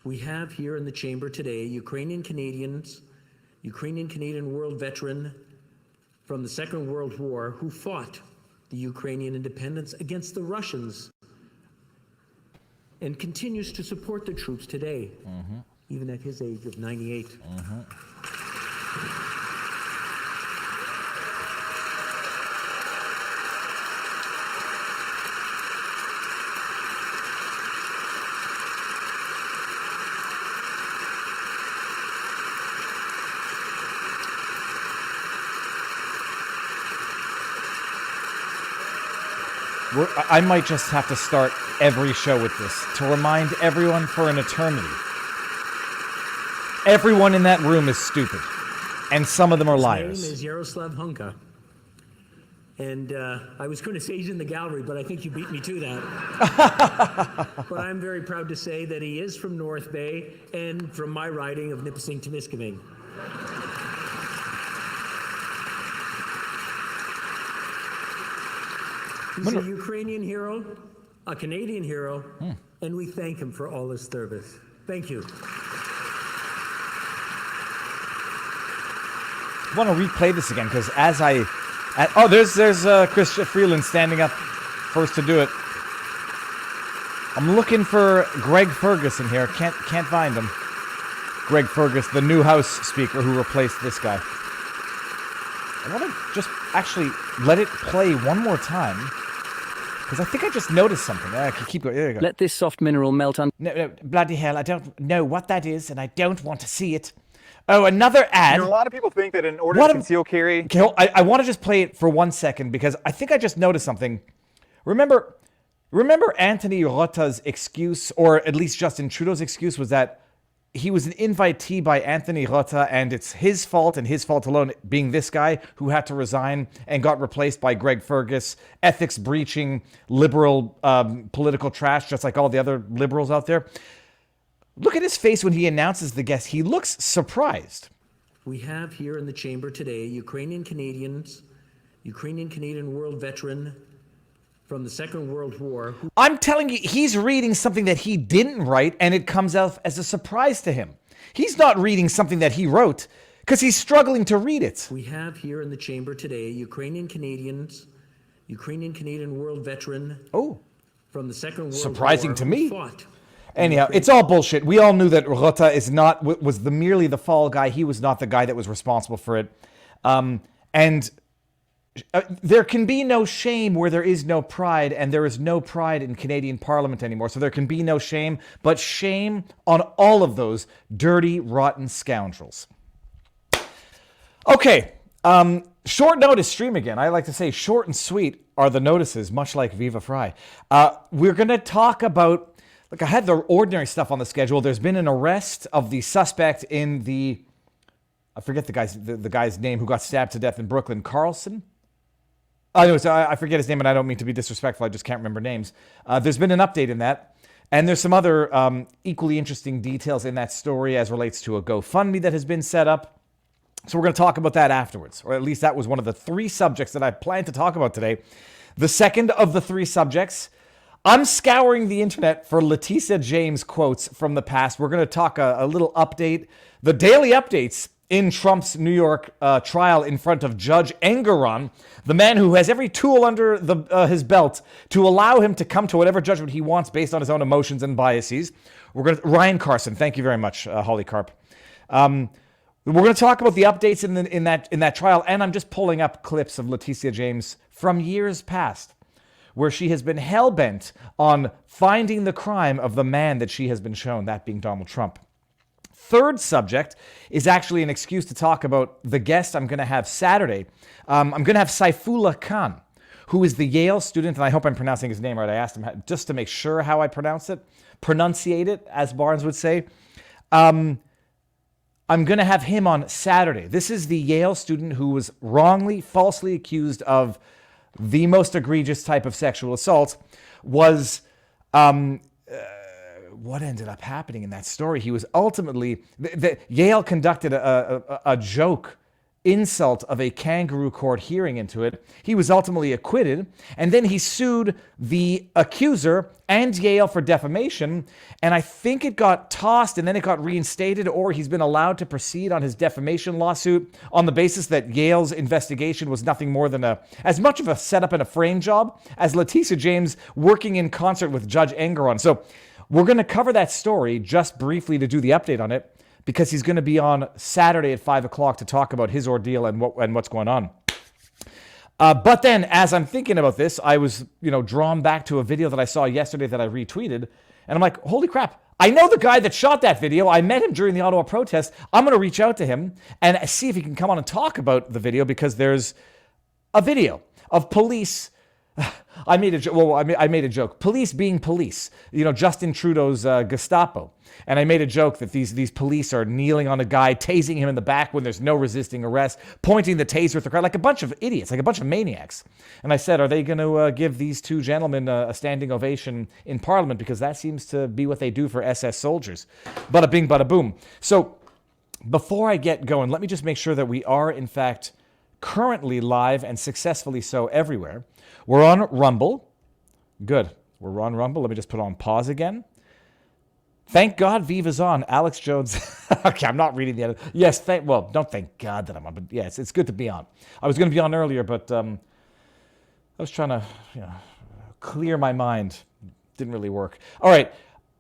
We have here in the chamber today Ukrainian-Canadian world veteran from the Second World War who fought the Ukrainian independence against the Russians and continues to support the troops today, even at his age of 98. I might just have to start every show with this to remind everyone for an eternity. Everyone in that room is stupid, and some of them are liars. His name is Yaroslav Hunka. And I was going to say he's in the gallery, but I think you beat me to that. But I'm very proud to say that he is from North Bay and from my riding of Nipissing-Temiskaming. He's a Ukrainian hero, a Canadian hero, and we thank him for all his service. Thank you. I want to replay this again because there's Christian Freeland standing up first to do it. I'm looking for Greg Ferguson here. Can't find him. Greg Ferguson, the new House Speaker who replaced this guy. I want to just actually let it play one more time because I think I just noticed something. I can keep going. There you go. Let this soft mineral melt on. No, bloody hell! I don't know what that is, and I don't want to see it. Oh, another ad. A lot of people think that in order to conceal carry... Okay, I want to just play it for 1 second because I think I just noticed something. Remember Anthony Rota's excuse, or at least Justin Trudeau's excuse, was that he was an invitee by Anthony Rota and it's his fault and his fault alone, being this guy who had to resign and got replaced by Greg Fergus, ethics-breaching, liberal political trash, just like all the other liberals out there. Look at his face when he announces the guest. He looks surprised. We have here in the chamber today Ukrainian-Canadian world veteran from the Second World War. I'm telling you, he's reading something that he didn't write, and it comes out as a surprise to him. He's not reading something that he wrote because he's struggling to read it. We have here in the chamber today Ukrainian-Canadian world veteran from the Second World War. Surprising to me. Fought. Anyhow, it's all bullshit. We all knew that Rota was merely the fall guy. He was not the guy that was responsible for it. There can be no shame where there is no pride, and there is no pride in Canadian Parliament anymore. So there can be no shame, but shame on all of those dirty, rotten scoundrels. Okay, short notice stream again. I like to say short and sweet are the notices, much like Viva Fry. We're going to talk about... Look, I had the ordinary stuff on the schedule. There's been an arrest of the suspect in the... I forget the guy's name who got stabbed to death in Brooklyn. Carson? Anyways, I forget his name, and I don't mean to be disrespectful. I just can't remember names. There's been an update in that. And there's some other equally interesting details in that story as relates to a GoFundMe that has been set up. So we're going to talk about that afterwards. Or at least that was one of the 3 subjects that I planned to talk about today. The second of the 3 subjects... I'm scouring the internet for Letitias James quotes from the past. We're going to talk a little update, the daily updates in Trump's New York trial in front of Judge Engoron, the man who has every tool under his belt to allow him to come to whatever judgment he wants based on his own emotions and biases. Ryan Carson, thank you very much, Holly Carp. We're going to talk about the updates in that trial, and I'm just pulling up clips of Letitias James from years past, where she has been hell-bent on finding the crime of the man that she has been shown, that being Donald Trump. Third subject is actually an excuse to talk about the guest I'm going to have Saturday. I'm going to have Saifullah Khan, who is the Yale student, and I hope I'm pronouncing his name right. I asked him just to make sure how I pronunciate it, as Barnes would say. I'm going to have him on Saturday. This is the Yale student who was falsely accused of the most egregious type of sexual assault. Was what ended up happening in that story. He was ultimately... Yale conducted a joke insult of a kangaroo court hearing into it. He was ultimately acquitted, and then he sued the accuser and Yale for defamation, and I think it got tossed and then it got reinstated, or he's been allowed to proceed on his defamation lawsuit on the basis that Yale's investigation was nothing more than as much of a setup and a frame job as Letitias James working in concert with Judge Engeron. So we're going to cover that story just briefly to do the update on it, because he's going to be on Saturday at 5 o'clock to talk about his ordeal and what's going on. But then, as I'm thinking about this, I was, drawn back to a video that I saw yesterday that I retweeted, and I'm like, holy crap, I know the guy that shot that video. I met him during the Ottawa protest. I'm going to reach out to him and see if he can come on and talk about the video, because there's a video of police. I made a joke. Police being police. Justin Trudeau's Gestapo. And I made a joke that these police are kneeling on a guy, tasing him in the back when there's no resisting arrest, pointing the taser at the crowd like a bunch of idiots, like a bunch of maniacs. And I said, are they going to give these two gentlemen a standing ovation in Parliament? Because that seems to be what they do for SS soldiers. Bada bing, bada boom. So before I get going, let me just make sure that we are, in fact, currently live and successfully so everywhere. We're on Rumble. Good. We're on Rumble. Let me just put on pause again. Thank God Viva's on. Alex Jones. Okay, I'm not reading the other. Yes, don't thank God that I'm on, but yes, it's good to be on. I was going to be on earlier, but I was trying to clear my mind. Didn't really work. All right,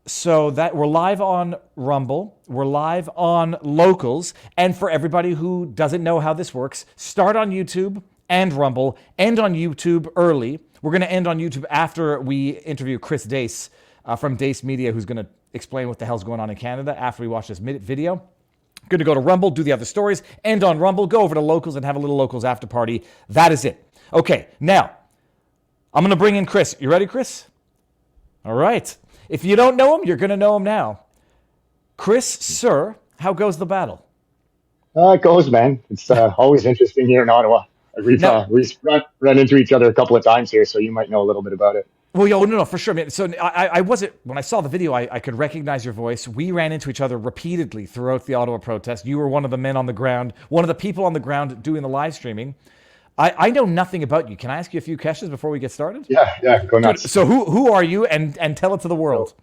so that we're live on Rumble. We're live on Locals. And for everybody who doesn't know how this works, start on YouTube and Rumble, end on YouTube early. We're going to end on YouTube after we interview Chris Dace from Dace Media, who's going to explain what the hell's going on in Canada after we watch this video. Good to go to Rumble, do the other stories, end on Rumble, go over to Locals and have a little Locals after party. That is it. Okay, now, I'm going to bring in Chris. You ready, Chris? All right. If you don't know him, you're going to know him now. Chris, sir, how goes the battle? It goes, man. It's always interesting here in Ottawa. We've run into each other a couple of times here, so you might know a little bit about it. Well, no, for sure, man. So I wasn't, when I saw the video, I could recognize your voice. We ran into each other repeatedly throughout the Ottawa protest. You were one of the men on the ground, one of the people on the ground doing the live streaming. I know nothing about you. Can I ask you a few questions before we get started? Yeah, go nuts. So who are you, and tell it to the world.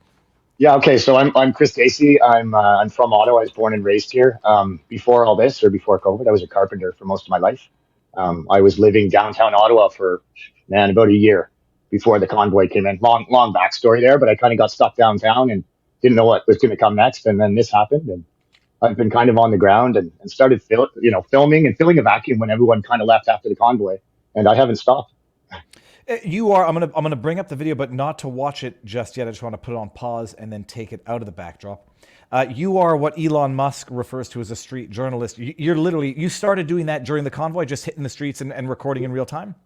Yeah, okay. So I'm Chris Dacey. I'm from Ottawa. I was born and raised here. Before all this, or before COVID, I was a carpenter for most of my life. I was living downtown Ottawa for about a year before the convoy came in. Long backstory there, but I kind of got stuck downtown and didn't know what was going to come next. And then this happened, and I've been kind of on the ground and started filming and filling a vacuum when everyone kind of left after the convoy, and I haven't stopped. You are. I'm gonna bring up the video, but not to watch it just yet. I just want to put it on pause and then take it out of the backdrop. You are what Elon Musk refers to as a street journalist. You started doing that during the convoy, just hitting the streets and recording in real time.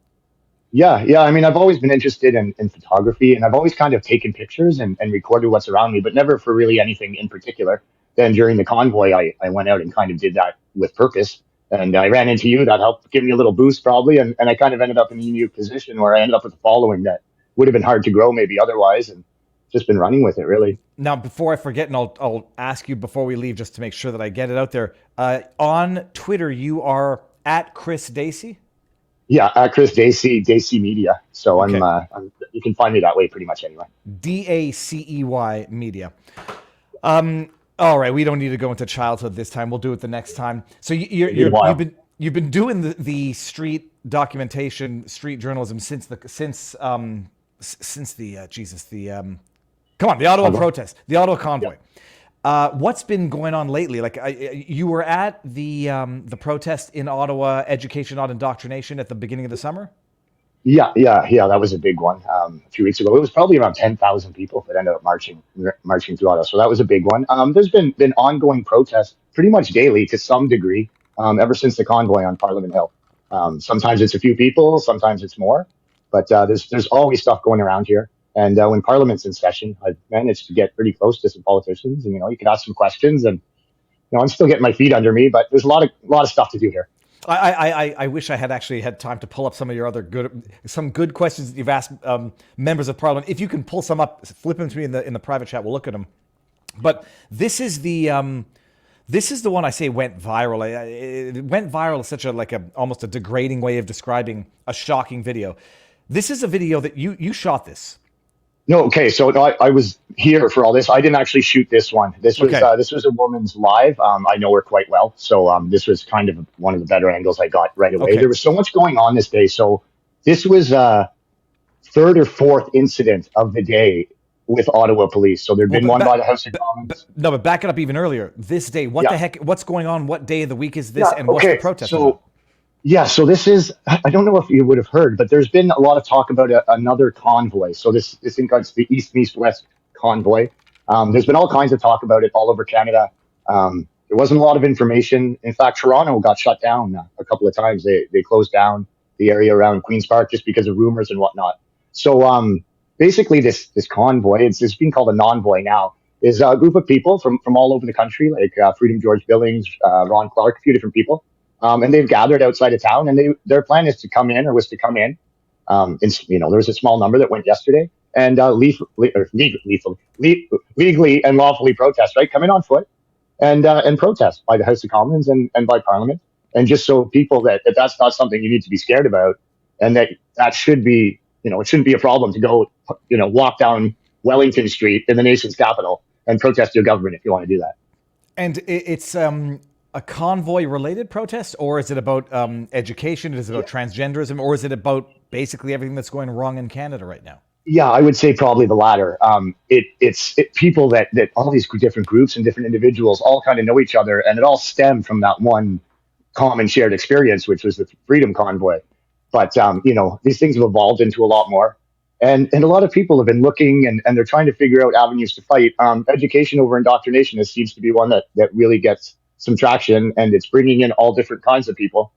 Yeah. I mean, I've always been interested in photography, and I've always kind of taken pictures and recorded what's around me, but never for really anything in particular. Then during the convoy, I went out and kind of did that with purpose. And I ran into you. That helped give me a little boost probably. And I kind of ended up in a unique position where I ended up with a following that would have been hard to grow maybe otherwise. And just been running with it, really. Now, before I forget, and I'll ask you before we leave just to make sure that I get it out there. On Twitter, you are at Chris Dacey? Yeah, at Chris Dacey, Dacey Media. So Okay. You can find me that way pretty much anyway. DACEY Media. All right, we don't need to go into childhood this time. We'll do it the next time. So you've been doing the street documentation, street journalism since the Ottawa protest, the Ottawa convoy. Yeah. What's been going on lately? Like you were at the protest in Ottawa, Education, not Indoctrination, at the beginning of the summer. Yeah. That was a big one a few weeks ago. It was probably around 10,000 people that ended up marching through Ottawa. So that was a big one. There's been ongoing protests pretty much daily to some degree ever since the convoy on Parliament Hill. Sometimes it's a few people, sometimes it's more, but there's always stuff going around here. And when Parliament's in session, I've managed to get pretty close to some politicians, and you can ask some questions. And I'm still getting my feet under me, but there's a lot of stuff to do here. I wish I had actually had time to pull up some of your other good questions that you've asked members of Parliament. If you can pull some up, flip them to me in the private chat. We'll look at them. But this is the This is the one I say went viral. It went viral is such a almost a degrading way of describing a shocking video. This is a video that you shot this. No, okay. So no, I was here for all this. I didn't actually shoot this one. Okay. This was a woman's live. I know her quite well, so this was kind of one of the better angles I got right away. Okay. There was so much going on this day. So this was third or fourth incident of the day with Ottawa police. So there'd been one by the House of Commons. No, but back it up even earlier. This day, what the heck? What's going on? What day of the week is this? Yeah, and what's the protest about? Yeah, so this is, I don't know if you would have heard, but there's been a lot of talk about another convoy. So this includes the East-West convoy. There's been all kinds of talk about it all over Canada. There wasn't a lot of information. In fact, Toronto got shut down a couple of times. They closed down the area around Queen's Park just because of rumors and whatnot. So basically this convoy, it's being called a non-voy now, is a group of people from all over the country, like Freedom George Billings, Ron Clark, a few different people. And they've gathered outside of town, and their plan is to come in, or was to come in. There was a small number that went yesterday, and legally and lawfully protest, right? Come in on foot and protest by the House of Commons and by Parliament, and just so people that's not something you need to be scared about, and that should be, it shouldn't be a problem to go, walk down Wellington Street in the nation's capital and protest your government if you want to do that. And it's a convoy-related protest, or is it about education? Is it about transgenderism, or is it about basically everything that's going wrong in Canada right now? Yeah, I would say probably the latter. It's people that all these different groups and different individuals all kind of know each other, and it all stemmed from that one common shared experience, which was the Freedom Convoy. But these things have evolved into a lot more, and a lot of people have been looking and they're trying to figure out avenues to fight. Education over indoctrination seems to be one that really gets some traction, and it's bringing in all different kinds of people.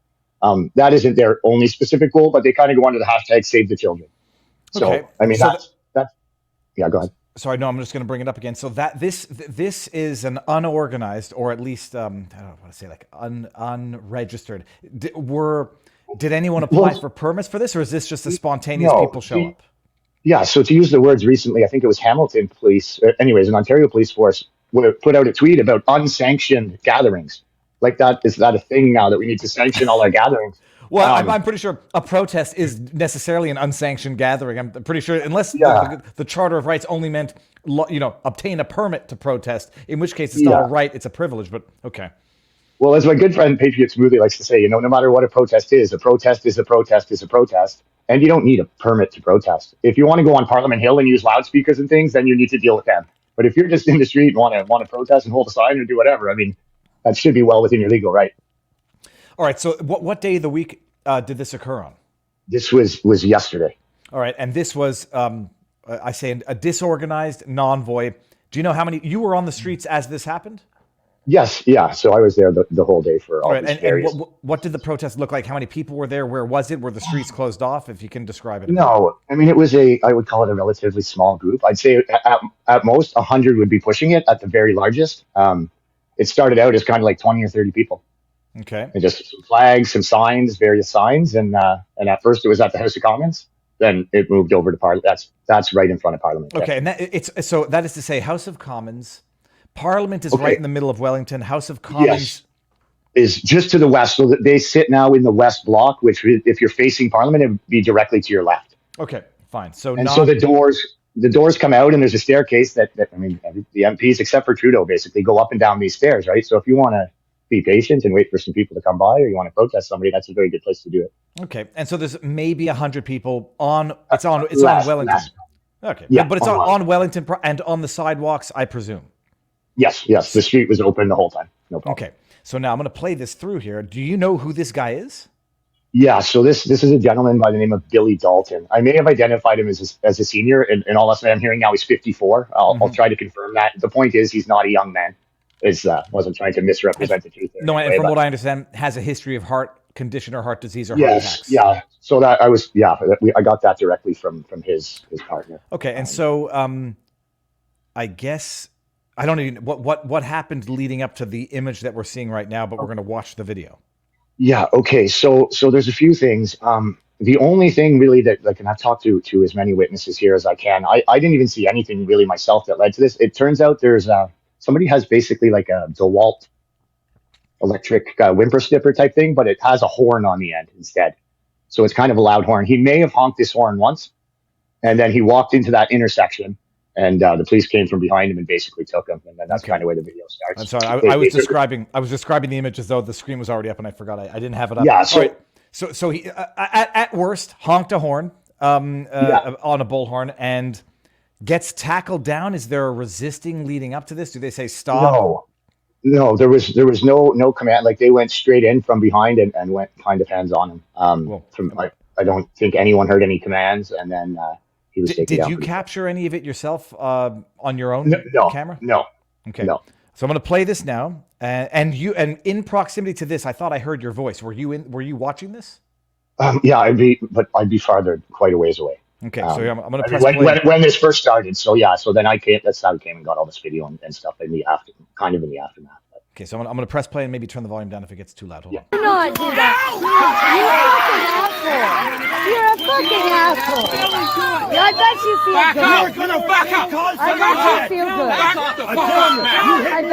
That isn't their only specific goal, but they kind of go under the hashtag Save the Children. So, okay. I mean, that's yeah, go ahead. Sorry, no, I'm just going to bring it up again. So that this is an unorganized, or at least I don't want to say like unregistered. Did anyone apply for permits for this, or is this just a spontaneous people show up? Yeah, so to use the words recently, I think it was Hamilton Police, anyways, an Ontario Police Force put out a tweet about unsanctioned gatherings. Like that, is that a thing now that we need to sanction all our gatherings? Well, I'm pretty sure a protest is necessarily an unsanctioned gathering. I'm pretty sure, unless the Charter of Rights only meant, obtain a permit to protest, in which case it's not a right, it's a privilege, but okay. Well, as my good friend Patriot Smoothie likes to say, no matter what a protest is a protest is a protest is a protest. And you don't need a permit to protest. If you want to go on Parliament Hill and use loudspeakers and things, then you need to deal with them. But if you're just in the street and want to protest and hold a sign or do whatever, I mean, that should be well within your legal right. All right. So what day of the week did this occur on? This was yesterday. All right. And this was, I say, a disorganized non-voy. Do you know how many, you were on the streets as this happened? Yes. Yeah. So I was there the whole day for all these areas. And what did the protest look like? How many people were there? Where was it? Were the streets closed off? If you can describe it. No, I mean, it was I would call it a relatively small group. I'd say at most 100 would be pushing it at the very largest. It started out as kind of like 20 or 30 people. Okay. And just some flags, some signs, various signs. And at first it was at the House of Commons. Then it moved over to Parliament. That's right in front of Parliament. Okay. And so that is to say House of Commons, Parliament is right in the middle of Wellington. House of Commons is just to the west. So that they sit now in the West Block, which if you're facing Parliament, it would be directly to your left. Okay, fine. So the doors come out and there's a staircase that I mean, the MPs, except for Trudeau, basically go up and down these stairs, right? So if you want to be patient and wait for some people to come by, or you want to protest somebody, that's a very good place to do it. Okay. And so there's maybe 100 people on Wellington. Less. Okay. Yeah, but it's on Wellington and on the sidewalks, I presume. Yes. The street was open the whole time. No problem. Okay. So now I'm going to play this through here. Do you know who this guy is? Yeah. So this is a gentleman by the name of Billy Dalton. I may have identified him as a senior, and all that I'm hearing now he's 54. I'll try to confirm that. The point is he's not a young man. Wasn't trying to misrepresent the truth there. No, and from what I understand, has a history of heart condition or heart disease or heart attacks. Yeah. So that I got that directly from his partner. Okay. And so I guess I don't even what happened leading up to the image that we're seeing right now, but we're going to watch the video. Yeah. Okay. So there's a few things. The only thing really that and I've talked to as many witnesses here as I can. I didn't even see anything really myself that led to this. It turns out there's somebody has basically like a DeWalt electric whimper snipper type thing, but it has a horn on the end instead. So it's kind of a loud horn. He may have honked this horn once, and then he walked into that intersection, and the police came from behind him and basically took him. And then that's kind of where the video starts. I'm sorry. I was describing the image as though the screen was already up, and I forgot I didn't have it up. Yeah. So, right. So he at worst honked a horn on a bullhorn and gets tackled down. Is there a resisting leading up to this? Do they say stop? No, there was no command. Like they went straight in from behind and went kind of hands on him. I don't think anyone heard any commands, and then he was taken down. Did you capture any of it yourself on your own camera? No. Okay. No. So I'm going to play this now, and in proximity to this, I thought I heard your voice. Were you watching this? Yeah, I'd be farther, quite a ways away. Okay, so I'm going to press play when this first started. So yeah, so then I came. That's how I came and got all this video and stuff in the aftermath. Okay, so I'm going to press play and maybe turn the volume down if it gets too loud. Hold on. Do not do that. You're a fucking asshole. I bet you feel good. I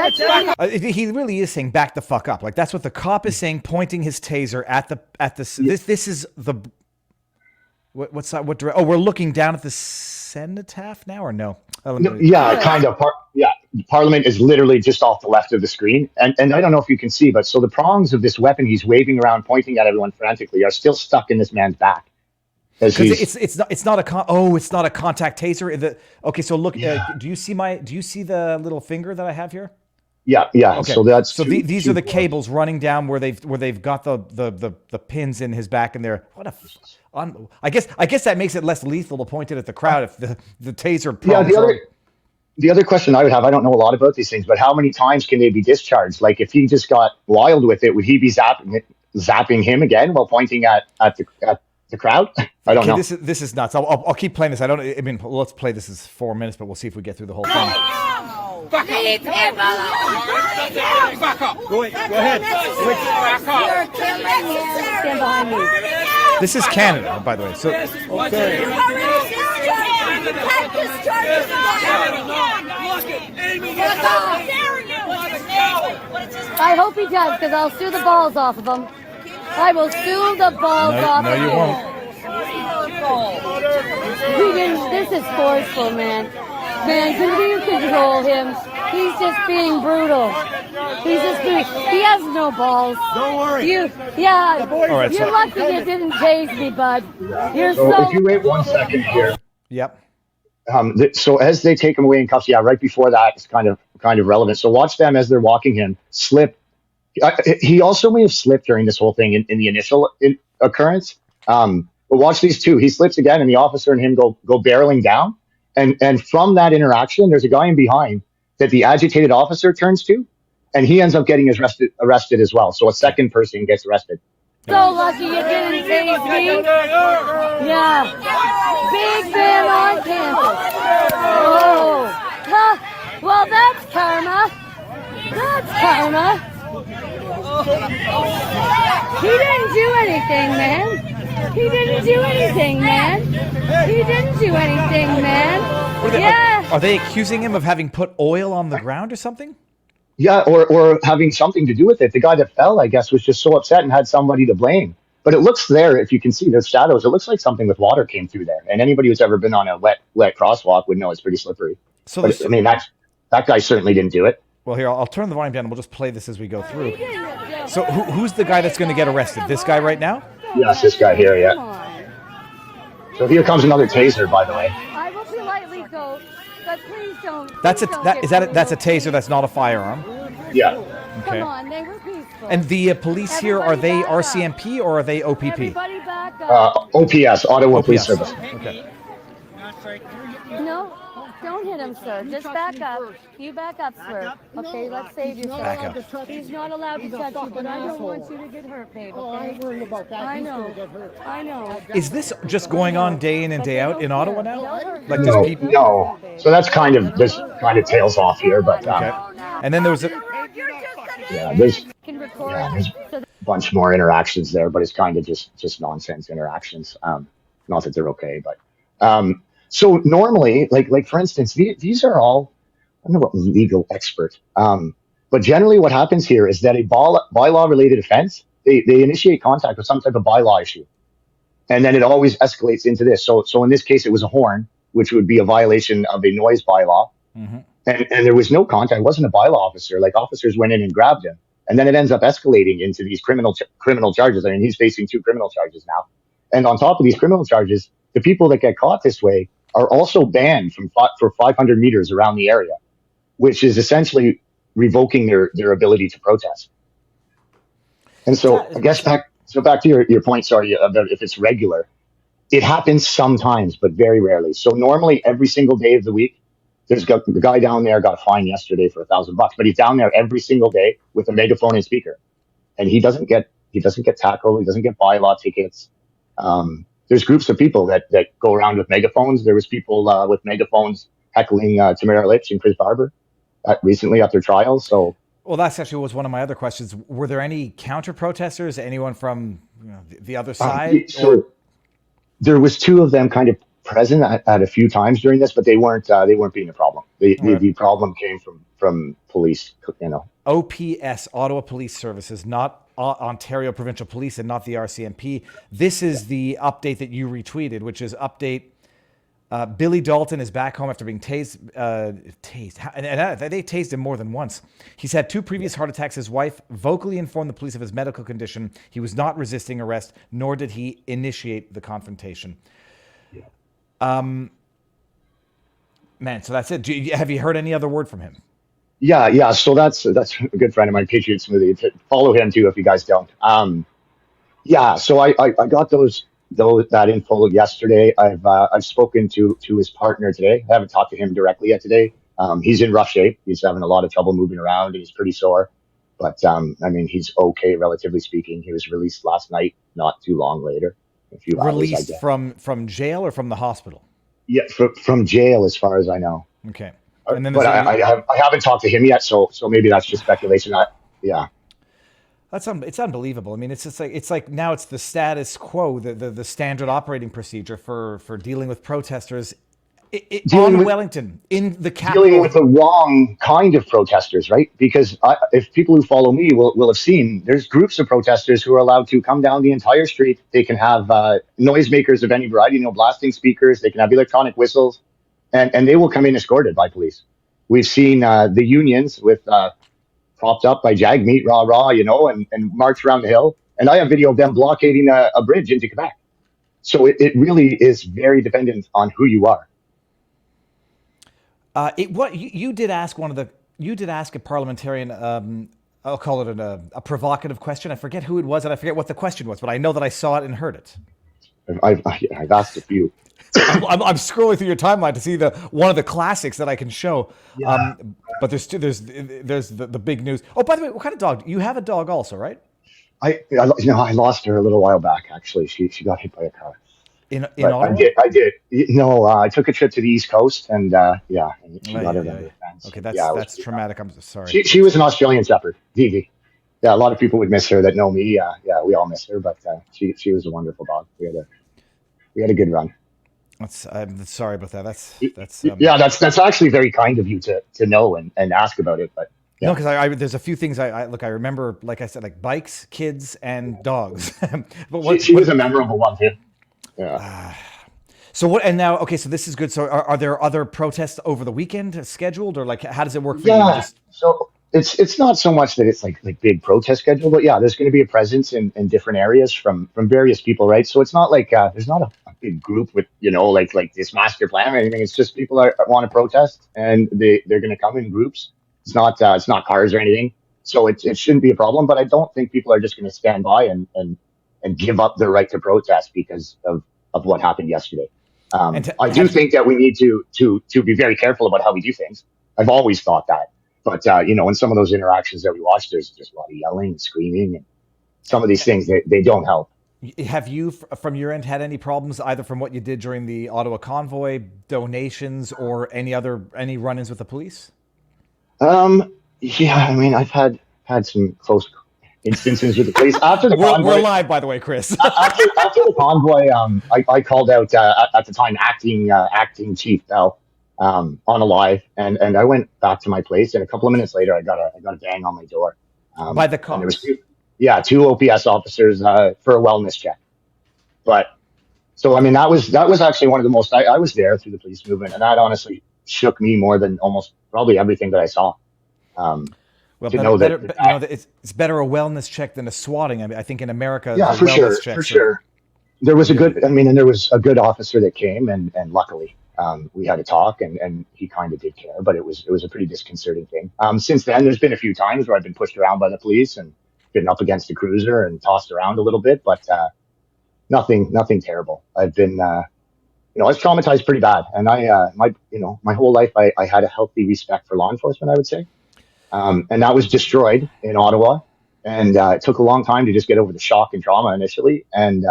bet you feel good. He really is saying back the fuck up. Like that's what the cop is saying, pointing his taser at the. This is the. What's that? What direction? Oh, we're looking down at the cenotaph now, or no? Yeah, kind of. Parliament is literally just off the left of the screen, and I don't know if you can see, but so the prongs of this weapon he's waving around, pointing at everyone frantically, are still stuck in this man's back. Because it's not a contact taser. Okay, so look. Yeah. Do you see the little finger that I have here? Yeah. Okay. So these are the cables running down where they've got the pins in his back, and they're I guess that makes it less lethal to point it at the crowd if the taser. The other question I would have, I don't know a lot about these things, but how many times can they be discharged? Like if he just got wild with it, would he be zapping him again while pointing at the crowd? I don't know. This is nuts. I'll keep playing this. Let's play this as 4 minutes, but we'll see if we get through the whole thing. Back up. Go ahead. Stand behind me. This is Canada, by the way. So. I hope he does, because I'll sue the balls off of him. I will sue the balls off of him. No, you won't. This is forceful, man. Man, can you control him? He's just being brutal. He has no balls. Don't worry. You're lucky you didn't tase me, bud. If you wait 1 second here. Yep. So as they take him away in cuffs, right before that, it's kind of relevant. So watch them as they're walking him slip. He also may have slipped during this whole thing in the initial occurrence. But watch these two. He slips again, and the officer and him go barreling down. And from that interaction, there's a guy in behind that the agitated officer turns to, and he ends up getting arrested as well. So a second person gets arrested. So lucky you didn't tase me. Yeah. Big man on campus. Oh. Huh. Well, that's karma. He didn't do anything, man. Yeah. Are they accusing him of having put oil on the ground or something? Yeah, or having something to do with it. The guy that fell, I guess, was just so upset and had somebody to blame. But it looks there, if you can see those shadows, it looks like something with water came through there. And anybody who's ever been on a wet crosswalk would know it's pretty slippery. So that guy certainly didn't do it. Well, here, I'll turn the volume down and we'll just play this as we go through. So who's the guy that's going to get arrested? This guy right now? Yes, this guy here, yeah. So here comes another taser, by the way. I will politely go, but please don't. That's a taser. That's not a firearm. Yeah. Okay. Come on, they were peaceful. And the police here, are they RCMP or are they OPP? Everybody back up. OPS, Ottawa Police Service. Okay. No, don't hit him, sir. Just back up. You back up, sir. Okay, let's save yourself. Back up. He's not allowed to touch you, but I don't want you to get hurt, babe. Okay? I ain't worried about that. I know. Is this just going on day in and day out in Ottawa now? Like No. So that's kind of tails off here, but okay. And then there was there's a bunch more interactions there, but it's kind of just nonsense interactions. Not that they're okay, but so normally, like for instance, these are all, I'm not a legal expert, but But generally, what happens here is that a bylaw related offense, they initiate contact with some type of bylaw issue. And then it always escalates into this. So in this case, it was a horn, which would be a violation of a noise bylaw. Mm-hmm. And there was no contact. It wasn't a bylaw officer. Like, officers went in and grabbed him. And then it ends up escalating into these criminal charges. I mean, he's facing 2 criminal charges now. And on top of these criminal charges, the people that get caught this way are also banned for 500 meters around the area, which is essentially revoking their ability to protest. And so I guess back to your point, sorry, about if it's regular. It happens sometimes, but very rarely. So normally every single day of the week, the guy down there got fined yesterday for $1,000, but he's down there every single day with a megaphone and speaker, and he doesn't get tackled. He doesn't get bylaw tickets. There's groups of people that go around with megaphones. There was people with megaphones heckling Tamara Litch and Chris Barber recently at their trials. So, well, that's actually was one of my other questions. Were there any counter protesters? Anyone from the other side? There was 2 of them kind of present at a few times during this, but they weren't being a problem. The problem came from police. OPS, Ottawa Police Services, not Ontario Provincial Police, and not the RCMP. This is the update that you retweeted, which is update. Billy Dalton is back home after being tased. And they tased him more than once. He's had 2 previous heart attacks. His wife vocally informed the police of his medical condition. He was not resisting arrest, nor did he initiate the confrontation. Man, so that's it. Have you heard any other word from him? Yeah. So that's a good friend of mine, Patriot Smoothie. Follow him too if you guys don't. So I got that info yesterday. I've spoken to his partner today. I haven't talked to him directly yet today. He's in rough shape. He's having a lot of trouble moving around, and he's pretty sore. But I mean, he's okay, relatively speaking. He was released last night, not too long later. A few hours, released from jail or from the hospital? Yeah, from jail, as far as I know. Okay. And then but I haven't talked to him yet, so maybe that's just speculation. Yeah. It's unbelievable. I mean, it's like now it's the status quo, the standard operating procedure for dealing with protesters on Wellington, in the capital. Dealing with the wrong kind of protesters, right? Because if people who follow me will have seen, there's groups of protesters who are allowed to come down the entire street. They can have noisemakers of any variety, blasting speakers. They can have electronic whistles, and they will come in escorted by police. We've seen the unions with propped up by Jag Meat, rah, and march around the hill. And I have video of them blockading a bridge into Quebec. So it really is very dependent on who you are. You did ask a parliamentarian, I'll call it a provocative question. I forget who it was, and I forget what the question was, but I know that I saw it and heard it. I've asked a few. I'm scrolling through your timeline to see one of the classics that I can show. Yeah. But there's the big news. Oh, by the way, what kind of dog? You have a dog also, right? I lost her a little while back. Actually, she got hit by a car. In Ottawa? I did. No, I took a trip to the East Coast, and she got it under the fence. Okay, that's traumatic. I'm sorry. She was an Australian Shepherd, Vivi. Yeah, a lot of people would miss her that know me. We all miss her, but she was a wonderful dog. We had a good run. I'm sorry about that. That's actually very kind of you to know and ask about it. But yeah. No, because there's a few things I remember, like I said, like bikes, kids, and dogs. But she was a memorable one too. Yeah. So what? And now, okay, so this is good. So are there other protests over the weekend scheduled, or like how does it work for you? So it's not so much that it's like big protest schedule, but yeah, there's going to be a presence in different areas from various people, right? So it's not like there's not a big group with like this master plan or anything. It's just people that want to protest, and they're going to come in groups. It's not cars or anything, so it shouldn't be a problem. But I don't think people are just going to stand by and give up their right to protest because of what happened yesterday. I do think that we need to be very careful about how we do things. I've always thought that. But, in some of those interactions that we watched, there's just a lot of yelling and screaming. And some of these things, they don't help. Have you, from your end, had any problems either from what you did during the Ottawa convoy, donations, or any run-ins with the police? Yeah, I mean, I've had some close instances with the police. After the convoy, we're live, by the way, Chris. after the convoy, I called out at the time acting Chief Bell, on a live, and I went back to my place, and a couple of minutes later, I got a bang on my door. By the And there was cops. two OPS officers for a wellness check. But so I mean, that was actually one of the most. I was there through the police movement, and that honestly shook me more than almost probably everything that I saw. Um, Well, to know that, it's better a wellness check than a swatting. I mean, I think in America yeah, the for wellness sure, for checks are sure. There was a really. good, I mean, and there was a good officer that came, and luckily, we had a talk, and he kind of did care, but it was a pretty disconcerting thing. Since then, there's been a few times where I've been pushed around by the police and been up against the cruiser and tossed around a little bit, but nothing terrible. I've been, I was traumatized pretty bad, and my whole life, I had a healthy respect for law enforcement, I would say, and that was destroyed in Ottawa, and it took a long time to just get over the shock and trauma initially, and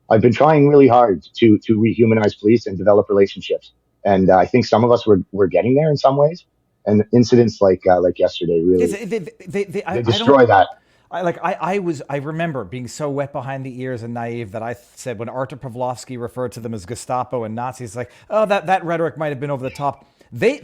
I've been trying really hard to rehumanize police and develop relationships, and I think some of us were getting there in some ways, and incidents like yesterday really they I don't. destroy that. I remember being so wet behind the ears and naive that I said when Artur Pawlowski referred to them as Gestapo and Nazis, like, oh, that rhetoric might have been over the top. I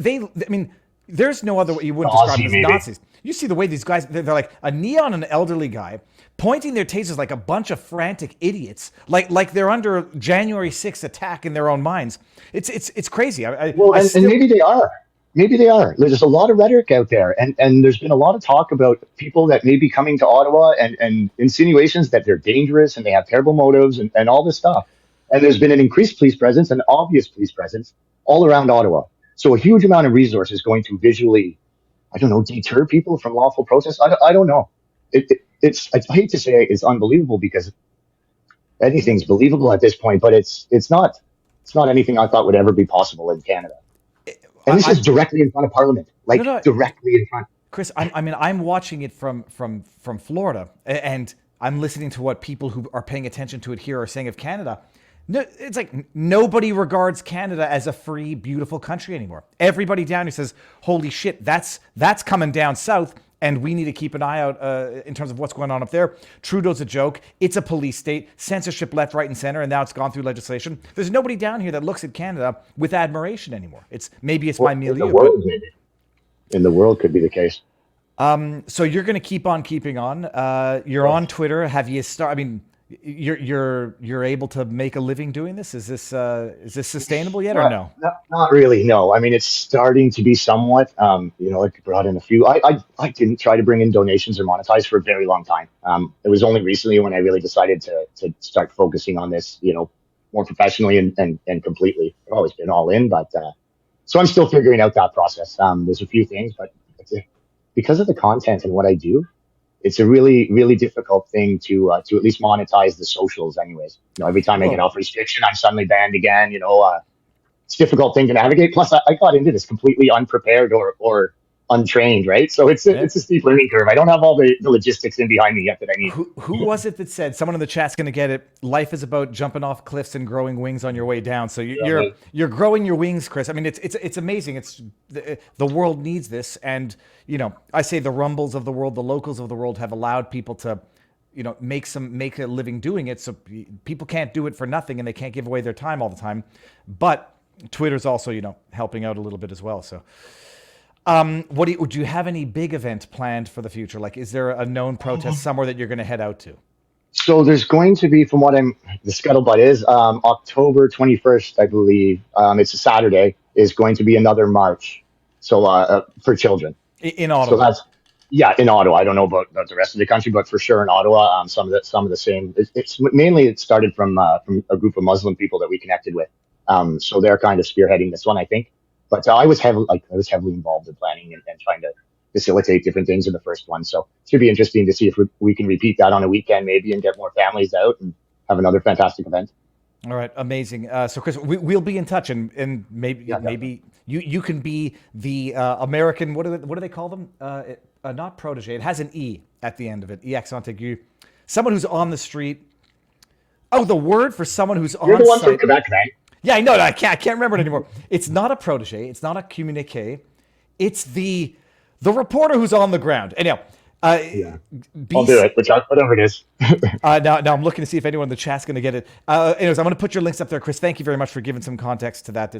mean, there's no other way you wouldn't describe Nazi, them as maybe. Nazis. You see the way these guys, they're like a neon and elderly guy pointing their tasers like a bunch of frantic idiots, like they're under January 6th attack in their own minds. It's crazy. Well, I and still, maybe they are. Maybe they are. There's a lot of rhetoric out there, and there's been a lot of talk about people that may be coming to Ottawa and insinuations that they're dangerous and they have terrible motives and all this stuff. And there's been an increased police presence, an obvious police presence all around Ottawa. So a huge amount of resources going to visually, I don't know, deter people from lawful protests. I don't know. I hate to say it's unbelievable because anything's believable at this point, but it's not anything I thought would ever be possible in Canada. And this is directly in front of Parliament, like No, no. directly in front. Chris, I'm watching it from Florida, and I'm listening to what people who are paying attention to it here are saying of Canada. No, it's like nobody regards Canada as a free, beautiful country anymore. Everybody down here says, "Holy shit, that's coming down south, and we need to keep an eye out in terms of what's going on up there." Trudeau's a joke. It's a police state. Censorship left, right, and center, and now it's gone through legislation. There's nobody down here that looks at Canada with admiration anymore. Maybe it's my In milieu, the but world, maybe. In the world could be the case. so you're going to keep on keeping on. You're on Twitter. Have you I mean, you're able to make a living doing this? Is this sustainable yet or no? Not really. No. I mean, it's starting to be somewhat. I brought in a few. I didn't try to bring in donations or monetize for a very long time. It was only recently when I really decided to start focusing on this, more professionally and completely. I've always been all in, but so I'm still figuring out that process. There's a few things, but because of the content and what I do, it's a really, really difficult thing to at least monetize the socials anyways. Every time I get off restriction, I'm suddenly banned again, it's a difficult thing to navigate. Plus I got into this completely unprepared or untrained, right? So it's a steep learning curve. I don't have all the logistics in behind me yet that I need. Who was it that said, someone in the chat's going to get it, life is about jumping off cliffs and growing wings on your way down. So you're growing your wings, Chris. I mean, it's amazing. It's the world needs this. And, I say the Rumbles of the world, the Locals of the world have allowed people to, make a living doing it. So people can't do it for nothing and they can't give away their time all the time. But Twitter's also, helping out a little bit as well. So do you have any big event planned for the future? Like, is there a known protest somewhere that you're going to head out to? So there's going to be, from what the scuttlebutt is, October 21st, I believe, it's a Saturday, is going to be another march. So for children. In Ottawa. So in Ottawa. I don't know about the rest of the country, but for sure in Ottawa, some of the same. It started from a group of Muslim people that we connected with. So they're kind of spearheading this one, I think. But I was heavily involved in planning and trying to facilitate different things in the first one. So it should be interesting to see if we can repeat that on a weekend maybe and get more families out and have another fantastic event. All right, amazing. So Chris, we'll be in touch and maybe you can be the American, what do they call them? Not protege. It has an E at the end of it. E accent aigu. Someone who's on the street. Oh, the word for someone who's on You're the one site. from Quebec, man. Yeah, I know. I can't remember it anymore. It's not a protege. It's not a communique. It's the reporter who's on the ground. Anyhow, I'll do it, whatever it is. now I'm looking to see if anyone in the chat's going to get it. Anyways, I'm going to put your links up there, Chris. Thank you very much for giving some context to that.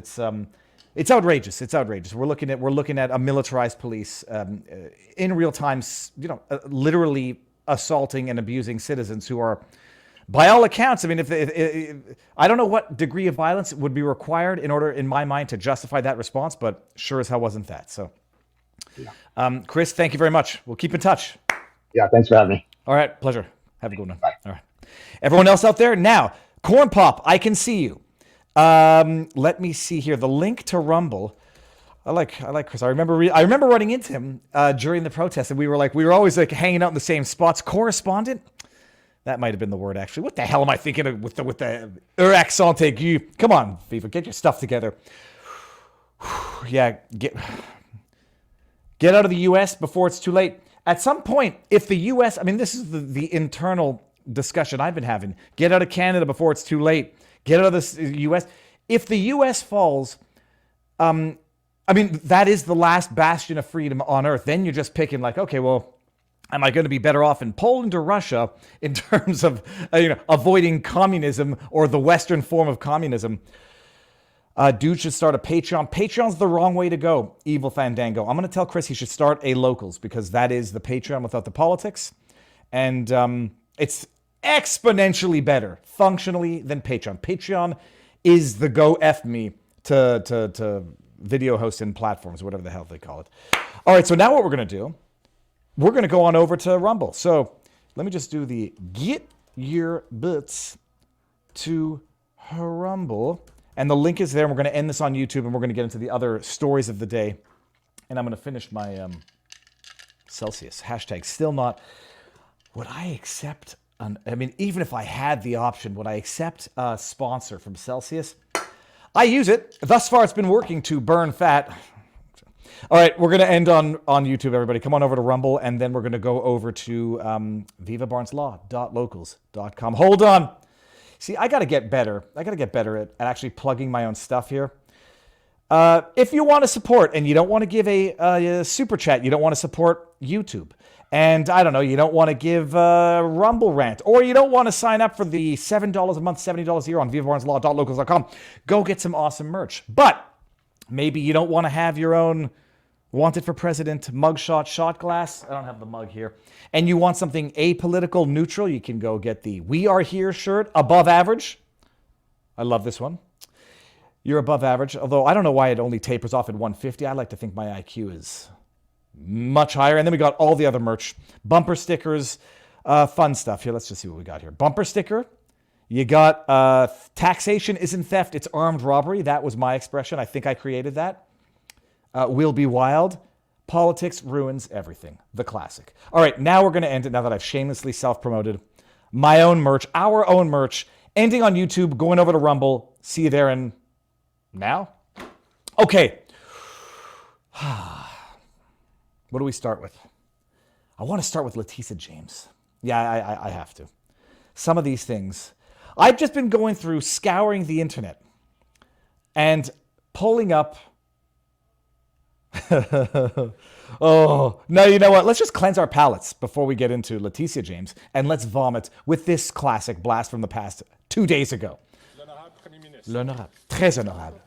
It's outrageous. It's outrageous. We're looking at a militarized police in real time, literally assaulting and abusing citizens who are, by all accounts, I mean, if I don't know what degree of violence would be required in order, in my mind, to justify that response, but sure as hell wasn't that. So, Chris, thank you very much. We'll keep in touch. Yeah, thanks for having me. All right, pleasure. Have a good one. Bye. All right, everyone else out there, now, Corn Pop, I can see you. Let me see here. The link to Rumble. I like Chris. I remember running into him during the protest, and we were always like hanging out in the same spots. Correspondent. That might have been the word, actually. What the hell am I thinking of with the accent aigu? Come on, Viva, get your stuff together. Yeah, get out of the U.S. before it's too late. At some point, if the U.S., I mean, this is the internal discussion I've been having. Get out of Canada before it's too late. Get out of the U.S. If the U.S. falls, I mean, that is the last bastion of freedom on earth. Then you're just picking like, okay, well, am I going to be better off in Poland or Russia in terms of avoiding communism or the Western form of communism? Dude should start a Patreon. Patreon's the wrong way to go, Evil Fandango. I'm going to tell Chris he should start a Locals because that is the Patreon without the politics. And it's exponentially better functionally than Patreon. Patreon is the go F me to video hosting platforms, whatever the hell they call it. All right, so now what we're going to do, we're going to go on over to Rumble. So let me just do the get your butts to Rumble. And the link is there. And we're going to end this on YouTube, and we're going to get into the other stories of the day. And I'm going to finish my Celsius. Hashtag still not. Would I accept... I mean, even if I had the option, would I accept a sponsor from Celsius? I use it. Thus far, it's been working to burn fat. All right, we're going to end on YouTube, everybody. Come on over to Rumble, and then we're going to go over to vivabarneslaw.locals.com. Hold on. See, I got to get better. I got to get better at actually plugging my own stuff here. If you want to support, and you don't want to give a super chat, you don't want to support YouTube, and I don't know, you don't want to give Rumble Rant, or you don't want to sign up for the $7 a month, $70 a year on vivabarneslaw.locals.com, go get some awesome merch. But maybe you don't want to have your own Wanted for President mugshot shot glass. I don't have the mug here. And you want something apolitical, neutral, you can go get the We Are Here shirt, above average. I love this one. You're above average, although I don't know why it only tapers off at 150. I like to think my IQ is much higher. And then we got all the other merch, bumper stickers, fun stuff. Here, let's just see what we got here. Bumper sticker. You got taxation isn't theft, it's armed robbery. That was my expression. I think I created that. We'll be wild. Politics ruins everything. The classic. All right, now we're going to end it now that I've shamelessly self-promoted my own merch, our own merch, ending on YouTube, going over to Rumble. See you there and now? Okay. What do we start with? I want to start with Letitias James. Yeah, I have to. Some of these things. I've just been going through, scouring the internet and pulling up. Oh, no, you know what? Let's just cleanse our palates before we get into Letitias James, and let's vomit with this classic blast from the past 2 days ago. L'honorable. Très honorable.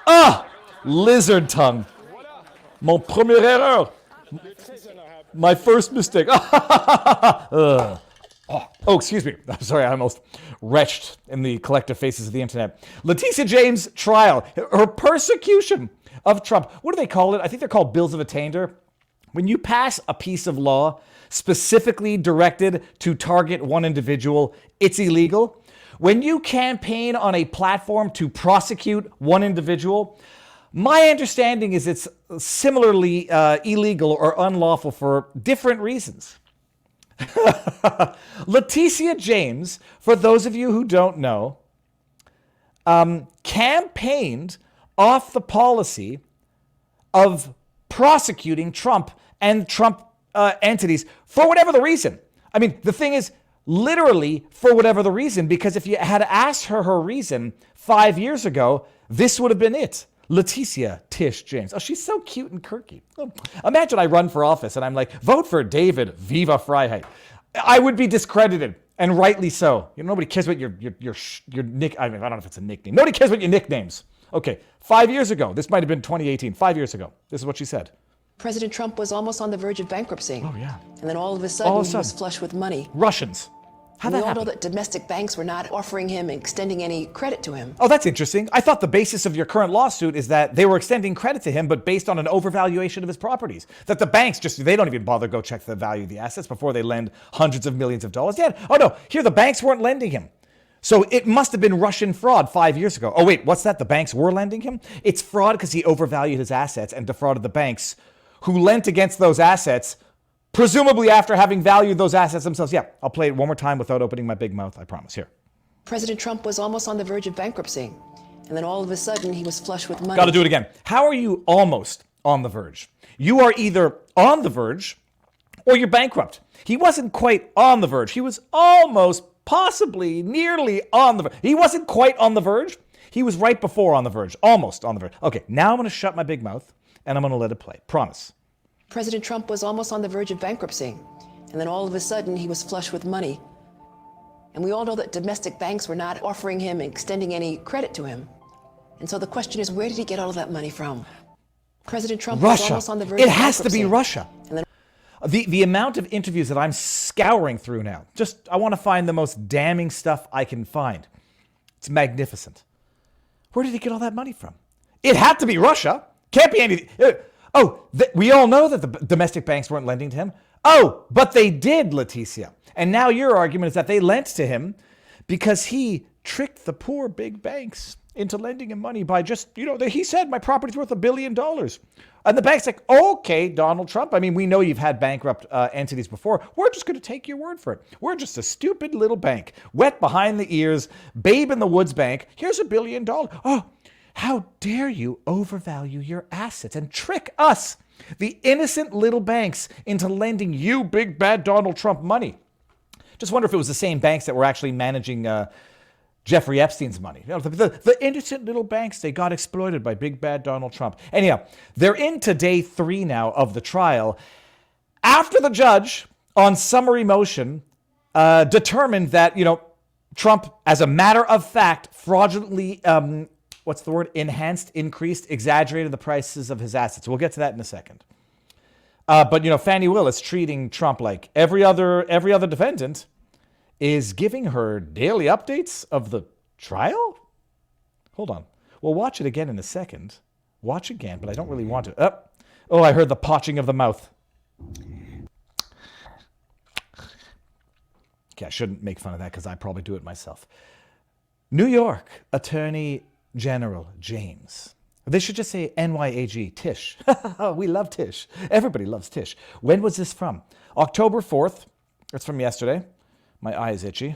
Ah! Lizard tongue. Mon première erreur. My first mistake. Oh, excuse me. I'm sorry, I almost retched in the collective faces of the internet. Letitias James' trial, her persecution of Trump. What do they call it? I think they're called bills of attainder. When you pass a piece of law specifically directed to target one individual, it's illegal. When you campaign on a platform to prosecute one individual, my understanding is it's similarly illegal or unlawful for different reasons. Letitias James, for those of you who don't know, campaigned off the policy of prosecuting Trump and Trump entities for whatever the reason. I mean, the thing is, literally for whatever the reason, because if you had asked her reason 5 years ago, this would have been it. Letitias Tish James. Oh, she's so cute and quirky. Oh, imagine I run for office and I'm like, vote for David, Viva Freiheit. I would be discredited And rightly so. Nobody cares what your nick. I mean, I don't know if it's a nickname. Nobody cares what your nicknames. Okay, 5 years ago. This might have been 2018. 5 years ago. This is what she said. President Trump was almost on the verge of bankruptcy. Oh, yeah. And then all of a sudden, he was flush with money. Russians. How'd We that all know happen? that domestic banks were not offering him, extending any credit to him. Oh, that's interesting. I thought the basis of your current lawsuit is that they were extending credit to him, but based on an overvaluation of his properties. That the banks they don't even bother to go check the value of the assets before they lend hundreds of millions of dollars. Yeah. Oh, no. Here, the banks weren't lending him. So it must have been Russian fraud 5 years ago. Oh, wait, what's that? The banks were lending him? It's fraud because he overvalued his assets and defrauded the banks who lent against those assets, presumably after having valued those assets themselves. Yeah, I'll play it one more time without opening my big mouth, I promise. Here. President Trump was almost on the verge of bankruptcy. And then all of a sudden, he was flush with money. Got to do it again. How are you almost on the verge? You are either on the verge or you're bankrupt. He wasn't quite on the verge. He was almost, possibly, nearly on the verge. He wasn't quite on the verge. He was right before on the verge, almost on the verge. Okay, now I'm going to shut my big mouth and I'm going to let it play. Promise. President Trump was almost on the verge of bankruptcy. And then all of a sudden, he was flush with money. And we all know that domestic banks were not offering him, extending any credit to him. And so the question is, where did he get all of that money from? President Trump was Russia. almost on the verge It of has to bankruptcy. be Russia. And then The amount of interviews that I'm scouring through now, I want to find the most damning stuff I can find. It's magnificent. Where did he get all that money from? It had to be Russia. Can't be anything. We all know that the domestic banks weren't lending to him. Oh, but they did, Letitia. And now your argument is that they lent to him because he tricked the poor big banks into lending him money by he said my property's worth $1 billion. And the bank's like, okay, Donald Trump. I mean, we know you've had bankrupt entities before. We're just going to take your word for it. We're just a stupid little bank, wet behind the ears, babe in the woods bank. Here's $1 billion. Oh, how dare you overvalue your assets and trick us, the innocent little banks, into lending you big bad Donald Trump money. Just wonder if it was the same banks that were actually managing Jeffrey Epstein's money. The innocent little banks, they got exploited by big bad Donald Trump. Anyhow, they're into day 3 now of the trial. After the judge, on summary motion, determined that, Trump, as a matter of fact, fraudulently, enhanced, increased, exaggerated the prices of his assets. We'll get to that in a second. But Fani Willis, treating Trump like every other defendant, is giving her daily updates of the trial? Hold on. We'll watch it again in a second. Watch again, but I don't really want to. Oh, I heard the potching of the mouth. Okay, I shouldn't make fun of that because I probably do it myself. New York Attorney General James. They should just say NYAG, Tish. We love Tish. Everybody loves Tish. When was this from? October 4th. That's from yesterday. My eye is itchy.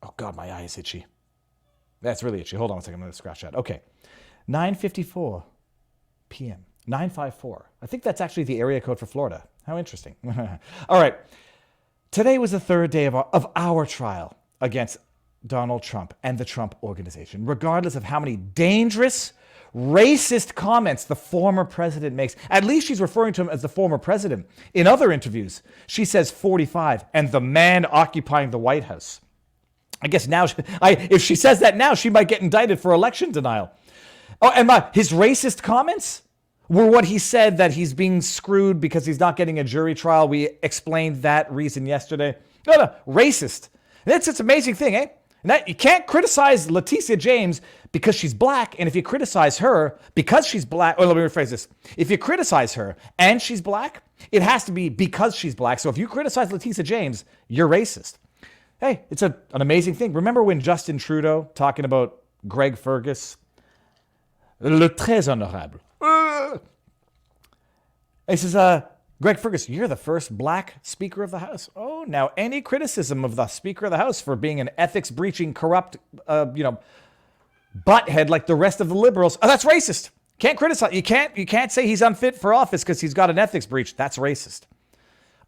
Oh, God, my eye is itchy. That's really itchy. Hold on a second. I'm going to scratch that. Okay. 9:54 p.m. 954. I think that's actually the area code for Florida. How interesting. All right. Today was the 3rd day of our trial against Donald Trump and the Trump Organization, regardless of how many dangerous, racist comments the former president makes. At least she's referring to him as the former president. In other interviews, she says 45 and the man occupying the White House. I guess now, if she says that now, she might get indicted for election denial. Oh, and his racist comments were what he said, that he's being screwed because he's not getting a jury trial. We explained that reason yesterday. No, racist. It's an amazing thing, eh? Now, you can't criticize Letitia James because she's black, and if you criticize her because she's black, let me rephrase this. If you criticize her and she's black, it has to be because she's black. So if you criticize Letitia James, you're racist. Hey, it's an amazing thing. Remember when Justin Trudeau, talking about Greg Fergus, le très honorable, he says, Greg Fergus, you're the first black Speaker of the House. Oh, now any criticism of the Speaker of the House for being an ethics-breaching, corrupt, butthead like the rest of the liberals, that's racist. Can't criticize. You can't say he's unfit for office because he's got an ethics breach. That's racist.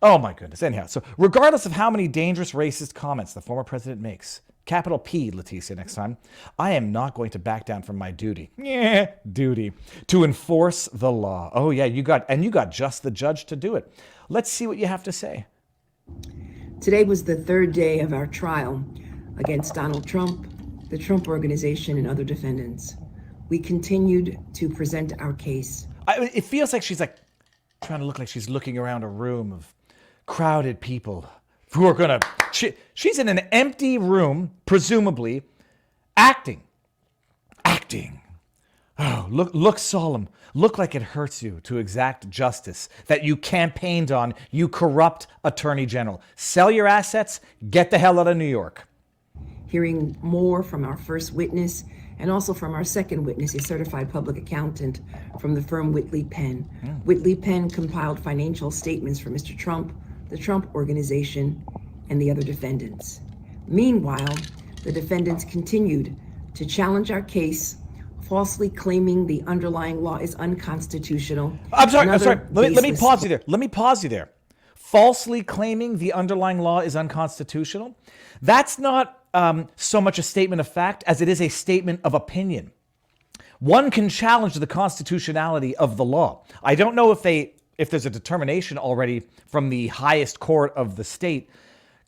Oh my goodness. Anyhow, so regardless of how many dangerous racist comments the former president makes, capital P, Letitia, next time, I am not going to back down from my duty. Duty to enforce the law. Oh yeah, you got just the judge to do it. Let's see what you have to say. Today was the third day of our trial against Donald Trump, the Trump Organization, and other defendants. We continued to present our case. It feels like she's like trying to look like she's looking around a room of crowded people who are gonna. She's in an empty room, presumably, acting. Oh, look solemn. Look like it hurts you to exact justice that you campaigned on, you corrupt attorney general. Sell your assets, get the hell out of New York. Hearing more from our first witness and also from our second witness, a certified public accountant from the firm Whitley Penn. Whitley Penn compiled financial statements for Mr. Trump, the Trump Organization, and the other defendants. Meanwhile, the defendants continued to challenge our case, falsely claiming the underlying law is unconstitutional. I'm sorry. Let me pause you there. Falsely claiming the underlying law is unconstitutional? That's not so much a statement of fact as it is a statement of opinion. One can challenge the constitutionality of the law. I don't know if there's a determination already from the highest court of the state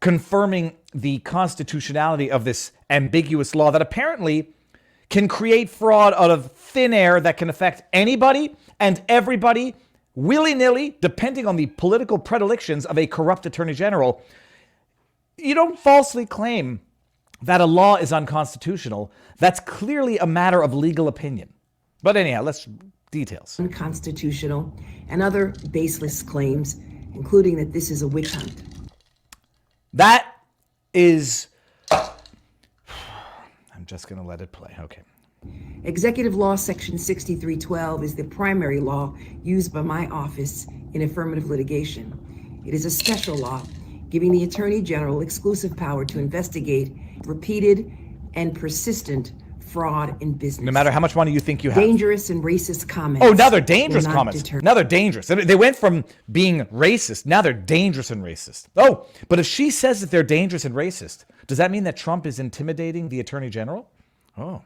confirming the constitutionality of this ambiguous law that apparently can create fraud out of thin air that can affect anybody and everybody willy-nilly, depending on the political predilections of a corrupt attorney general. You don't falsely claim that a law is unconstitutional. That's clearly a matter of legal opinion. But anyhow, let's details. Unconstitutional and other baseless claims, including that this is a witch hunt. That is... I'm just going to let it play. Okay. Executive Law Section 6312 is the primary law used by my office in affirmative litigation. It is a special law giving the Attorney General exclusive power to investigate repeated and persistent fraud in business. No matter how much money you think you have. Dangerous and racist comments. Oh, now they're dangerous comments. Now they're dangerous. They went from being racist. Now they're dangerous and racist. Oh, but if she says that they're dangerous and racist, does that mean that Trump is intimidating the Attorney General? Oh.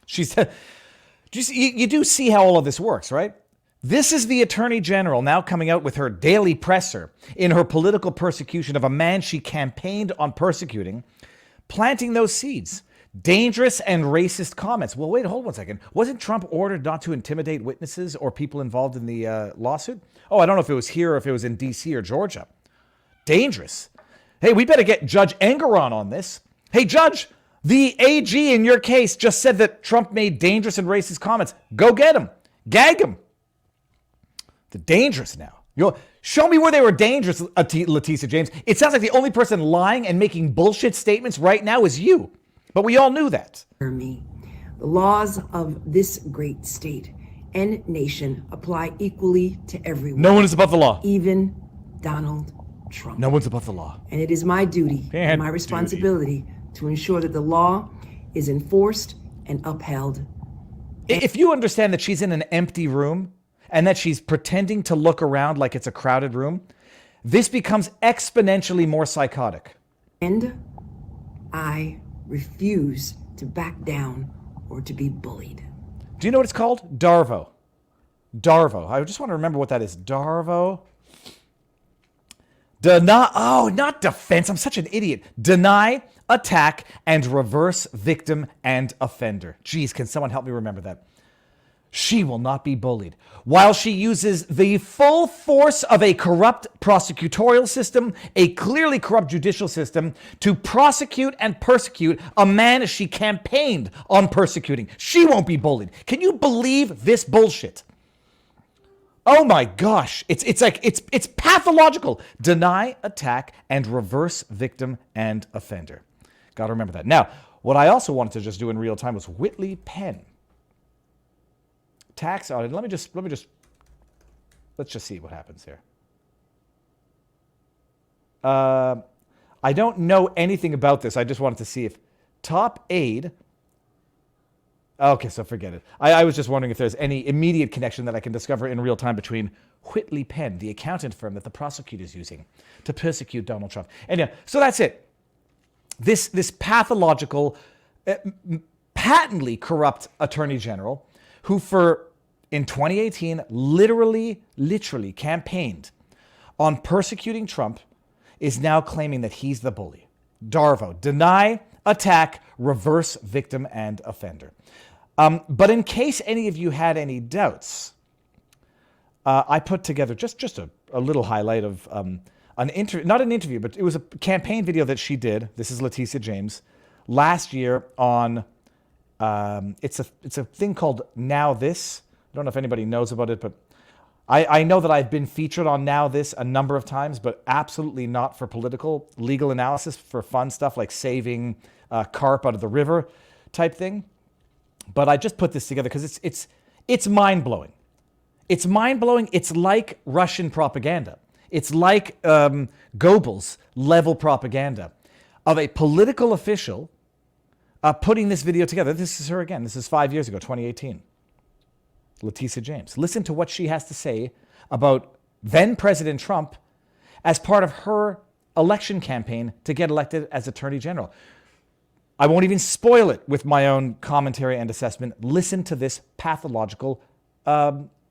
She said, you do see how all of this works, right? This is the Attorney General now coming out with her daily presser in her political persecution of a man she campaigned on persecuting, planting those seeds. Dangerous and racist comments. Well, wait, hold one second. Wasn't Trump ordered not to intimidate witnesses or people involved in the lawsuit? Oh, I don't know if it was here or if it was in D.C. or Georgia. Dangerous. Hey, we better get Judge Engeron on this. Hey, Judge, the AG in your case just said that Trump made dangerous and racist comments. Go get him. Gag him. They're dangerous now. Show me where they were dangerous, Letitias James. It sounds like the only person lying and making bullshit statements right now is you. But we all knew that. The laws of this great state and nation apply equally to everyone. No one is above the law. Even Donald Trump. No one's above the law. And it is my duty and my responsibility to ensure that the law is enforced and upheld. If you understand that she's in an empty room and that she's pretending to look around like it's a crowded room, this becomes exponentially more psychotic. And I refuse to back down or to be bullied. Do you know what it's called? Darvo. Darvo. I just want to remember what that is. Darvo. Not defense. I'm such an idiot. Deny, attack, and reverse victim and offender. Geez, can someone help me remember that? She will not be bullied. While she uses the full force of a corrupt prosecutorial system, a clearly corrupt judicial system, to prosecute and persecute a man she campaigned on persecuting. She won't be bullied. Can you believe this bullshit? Oh my gosh. It's pathological. Deny, attack, and reverse victim and offender. Got to remember that. Now, what I also wanted to just do in real time was Whitley Penn. Tax audit. Let's just see what happens here. I don't know anything about this. I just wanted to see if top aide. Okay, so forget it. I was just wondering if there's any immediate connection that I can discover in real time between Whitley Penn, the accountant firm that the prosecutor's using to persecute Donald Trump. Anyway, so that's it. This pathological, patently corrupt attorney general who in 2018 literally campaigned on persecuting Trump, is now claiming that he's the bully. Darvo, deny, attack, reverse victim and offender. But in case any of you had any doubts, I put together just a little highlight of not an interview, but it was a campaign video that she did. This is Letitia James last year on it's a thing called Now This. I don't know if anybody knows about it, but I know that I've been featured on Now This a number of times, but absolutely not for political, legal analysis, for fun stuff like saving carp out of the river type thing. But I just put this together because it's mind-blowing. It's mind-blowing. It's like Russian propaganda. It's like Goebbels level propaganda of a political official putting this video together. This is her again. This is 5 years ago, 2018. Letitias James. Listen to what she has to say about then President Trump as part of her election campaign to get elected as Attorney General. I won't even spoil it with my own commentary and assessment. Listen to this pathological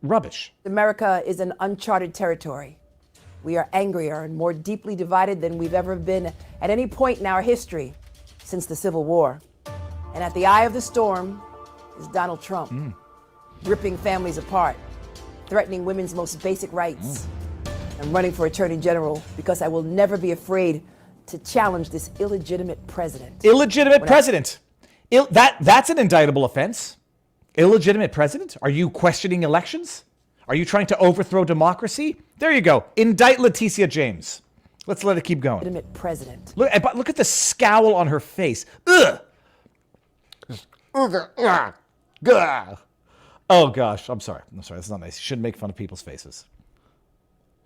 rubbish. America is an uncharted territory. We are angrier and more deeply divided than we've ever been at any point in our history since the Civil War. And at the eye of the storm is Donald Trump, ripping families apart, threatening women's most basic rights. I'm running for Attorney General because I will never be afraid to challenge this illegitimate president. Illegitimate president. That's an indictable offense. Illegitimate president? Are you questioning elections? Are you trying to overthrow democracy? There you go. Indict Letitias James. Let's let it keep going. Legitimate president. Look at the scowl on her face. Ugh. Oh gosh, I'm sorry. That's not nice. You shouldn't make fun of people's faces.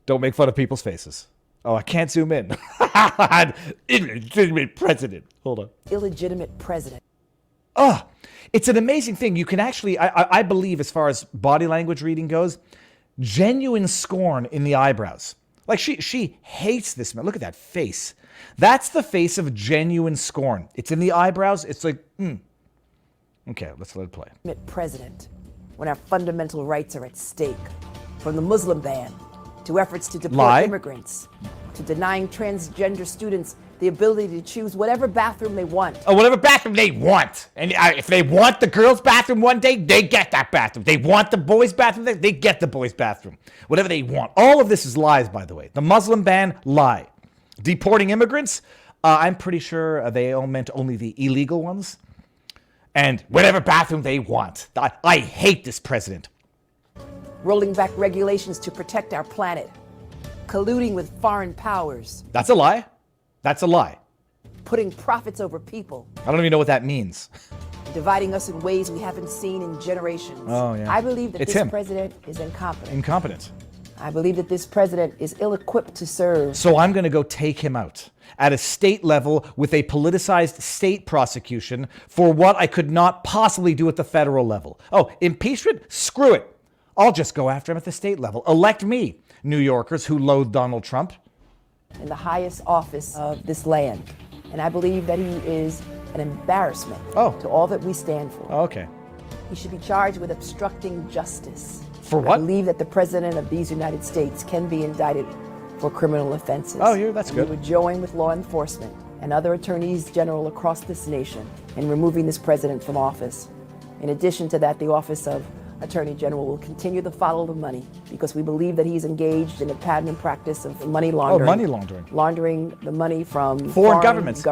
Don't make fun of people's faces. Oh, I can't zoom in. Illegitimate president. Hold on. Illegitimate president. Oh, it's an amazing thing. You can actually, I believe, as far as body language reading goes, genuine scorn in the eyebrows. Like she hates this man. Look at that face. That's the face of genuine scorn. It's in the eyebrows. It's like, Okay, let's let it play. President, when our fundamental rights are at stake, from the Muslim ban to efforts to deport immigrants, to denying transgender students the ability to choose whatever bathroom they want. Oh, whatever bathroom they want. And if they want the girls' bathroom one day, they get that bathroom. They want the boys' bathroom, they get the boys' bathroom. Whatever they want. All of this is lies, by the way. The Muslim ban, lie. Deporting immigrants, I'm pretty sure they all meant only the illegal ones. And whatever bathroom they want. I hate this president. Rolling back regulations to protect our planet. Colluding with foreign powers. That's a lie. That's a lie. Putting profits over people. I don't even know what that means. Dividing us in ways we haven't seen in generations. Oh, yeah. I believe that this president is incompetent. Incompetent. I believe that this president is ill-equipped to serve. So I'm going to go take him out at a state level with a politicized state prosecution for what I could not possibly do at the federal level. Oh, impeachment? Screw it. I'll just go after him at the state level. Elect me, New Yorkers who loathe Donald Trump. In the highest office of this land. And I believe that he is an embarrassment to all that we stand for. Oh, okay. He should be charged with obstructing justice. For what? I believe that the President of these United States can be indicted for criminal offenses. Oh, yeah, that's good. We would join with law enforcement and other attorneys general across this nation in removing this president from office. In addition to that, the office of Attorney General will continue to follow the money because we believe that he's engaged in a pattern and practice of money laundering. Oh, money laundering. Laundering the money from foreign governments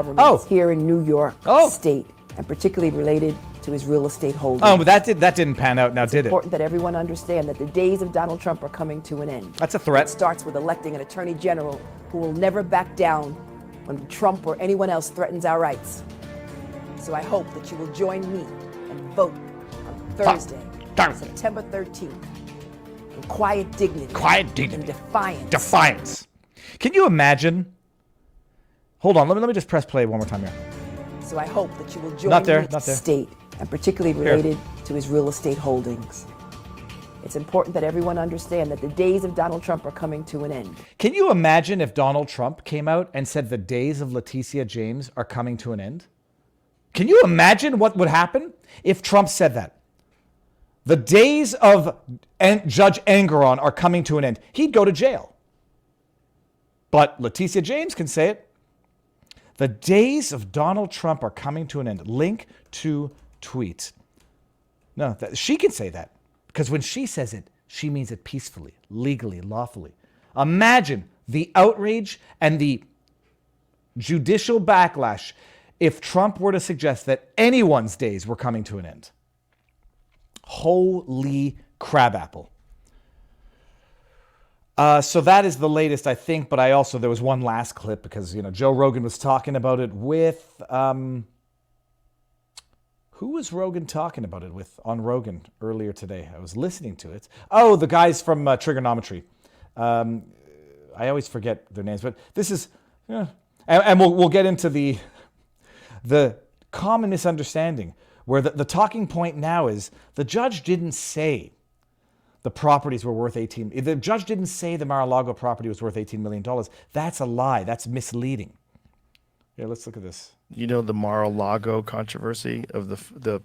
here in New York State, and particularly related to his real estate holdings. Oh, but that didn't pan out now, did it? It's important that everyone understand that the days of Donald Trump are coming to an end. That's a threat. It starts with electing an Attorney General who will never back down when Trump or anyone else threatens our rights. So I hope that you will join me and vote on Thursday, September 13th, in quiet dignity. Quiet dignity. In defiance. Defiance. Can you imagine? Hold on, let me just press play one more time here. So I hope that you will join the state, and particularly related to his real estate holdings. It's important that everyone understand that the days of Donald Trump are coming to an end. Can you imagine if Donald Trump came out and said the days of Letitias James are coming to an end? Can you imagine what would happen if Trump said that? The days of Judge Engoron are coming to an end. He'd go to jail. But Letitia James can say it. The days of Donald Trump are coming to an end. Link to tweet. No, she can say that. Because when she says it, she means it peacefully, legally, lawfully. Imagine the outrage and the judicial backlash if Trump were to suggest that anyone's days were coming to an end. Holy crabapple. So that is the latest, I think, but there was one last clip because, Joe Rogan was talking about it with, who was Rogan talking about it with on Rogan earlier today? I was listening to it. Oh, the guys from Trigonometry. I always forget their names, but this is, and we'll get into the common misunderstanding where the talking point now is the judge didn't say the properties were worth the judge didn't say the Mar-a-Lago property was worth $18 million. That's a lie. That's misleading. Yeah, let's look at this. The Mar-a-Lago controversy of the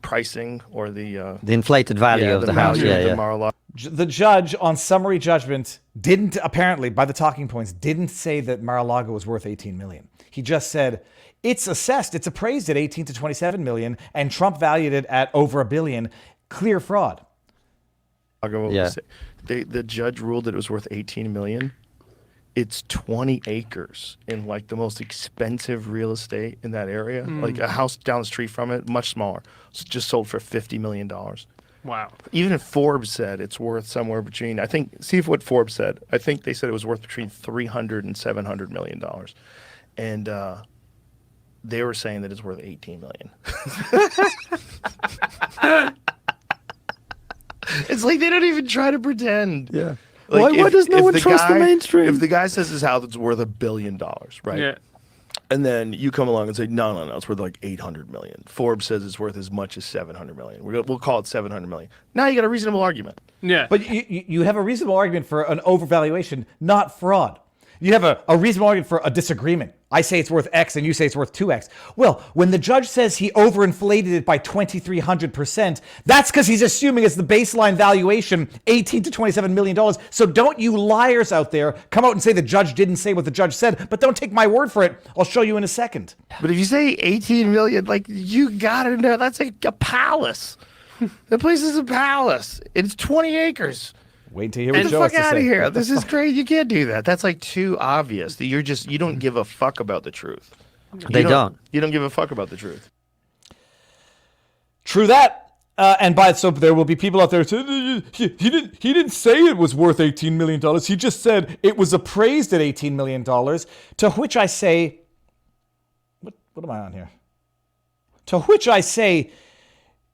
pricing or the inflated value of the house. The Mar-a-Lago. The judge on summary judgment didn't, apparently, by the talking points, didn't say that Mar-a-Lago was worth $18 million. He just said it's appraised at 18 to 27 million, and Trump valued it at over $1 billion. Clear fraud. The judge ruled that it was worth 18 million. It's 20 acres in like the most expensive real estate in that area. Like a house down the street from it, much smaller. It's just sold for $50 million. Wow. Even if Forbes said it's worth somewhere between, see if what Forbes said. I think they said it was worth between $300 and $700 million. And they were saying that it's worth 18 million. It's like they don't even try to pretend. Yeah. Like why does no one trust the mainstream? If the guy says his house is worth $1 billion, right? Yeah. And then you come along and say, no, it's worth like 800 million. Forbes says it's worth as much as 700 million. We'll call it 700 million. Now you got a reasonable argument. Yeah. But you have a reasonable argument for an overvaluation, not fraud. You have a reasonable argument for a disagreement. I say it's worth X and you say it's worth 2X. Well, when the judge says he overinflated it by 2,300%, that's because he's assuming it's the baseline valuation, $18 to $27 million. So don't you liars out there come out and say the judge didn't say what the judge said, but don't take my word for it. I'll show you in a second. But if you say 18 million, like you got to know, that's like a palace. The place is a palace. It's 20 acres. Wait till you hear what Get Joe the has fuck to out of say. here. This is crazy. You can't do that. That's like too obvious. That you don't give a fuck about the truth. They don't. You don't give a fuck about the truth. True that. So there will be people out there saying he didn't say it was worth $18 million. He just said it was appraised at $18 million. To which I say, what am I on here? To which I say,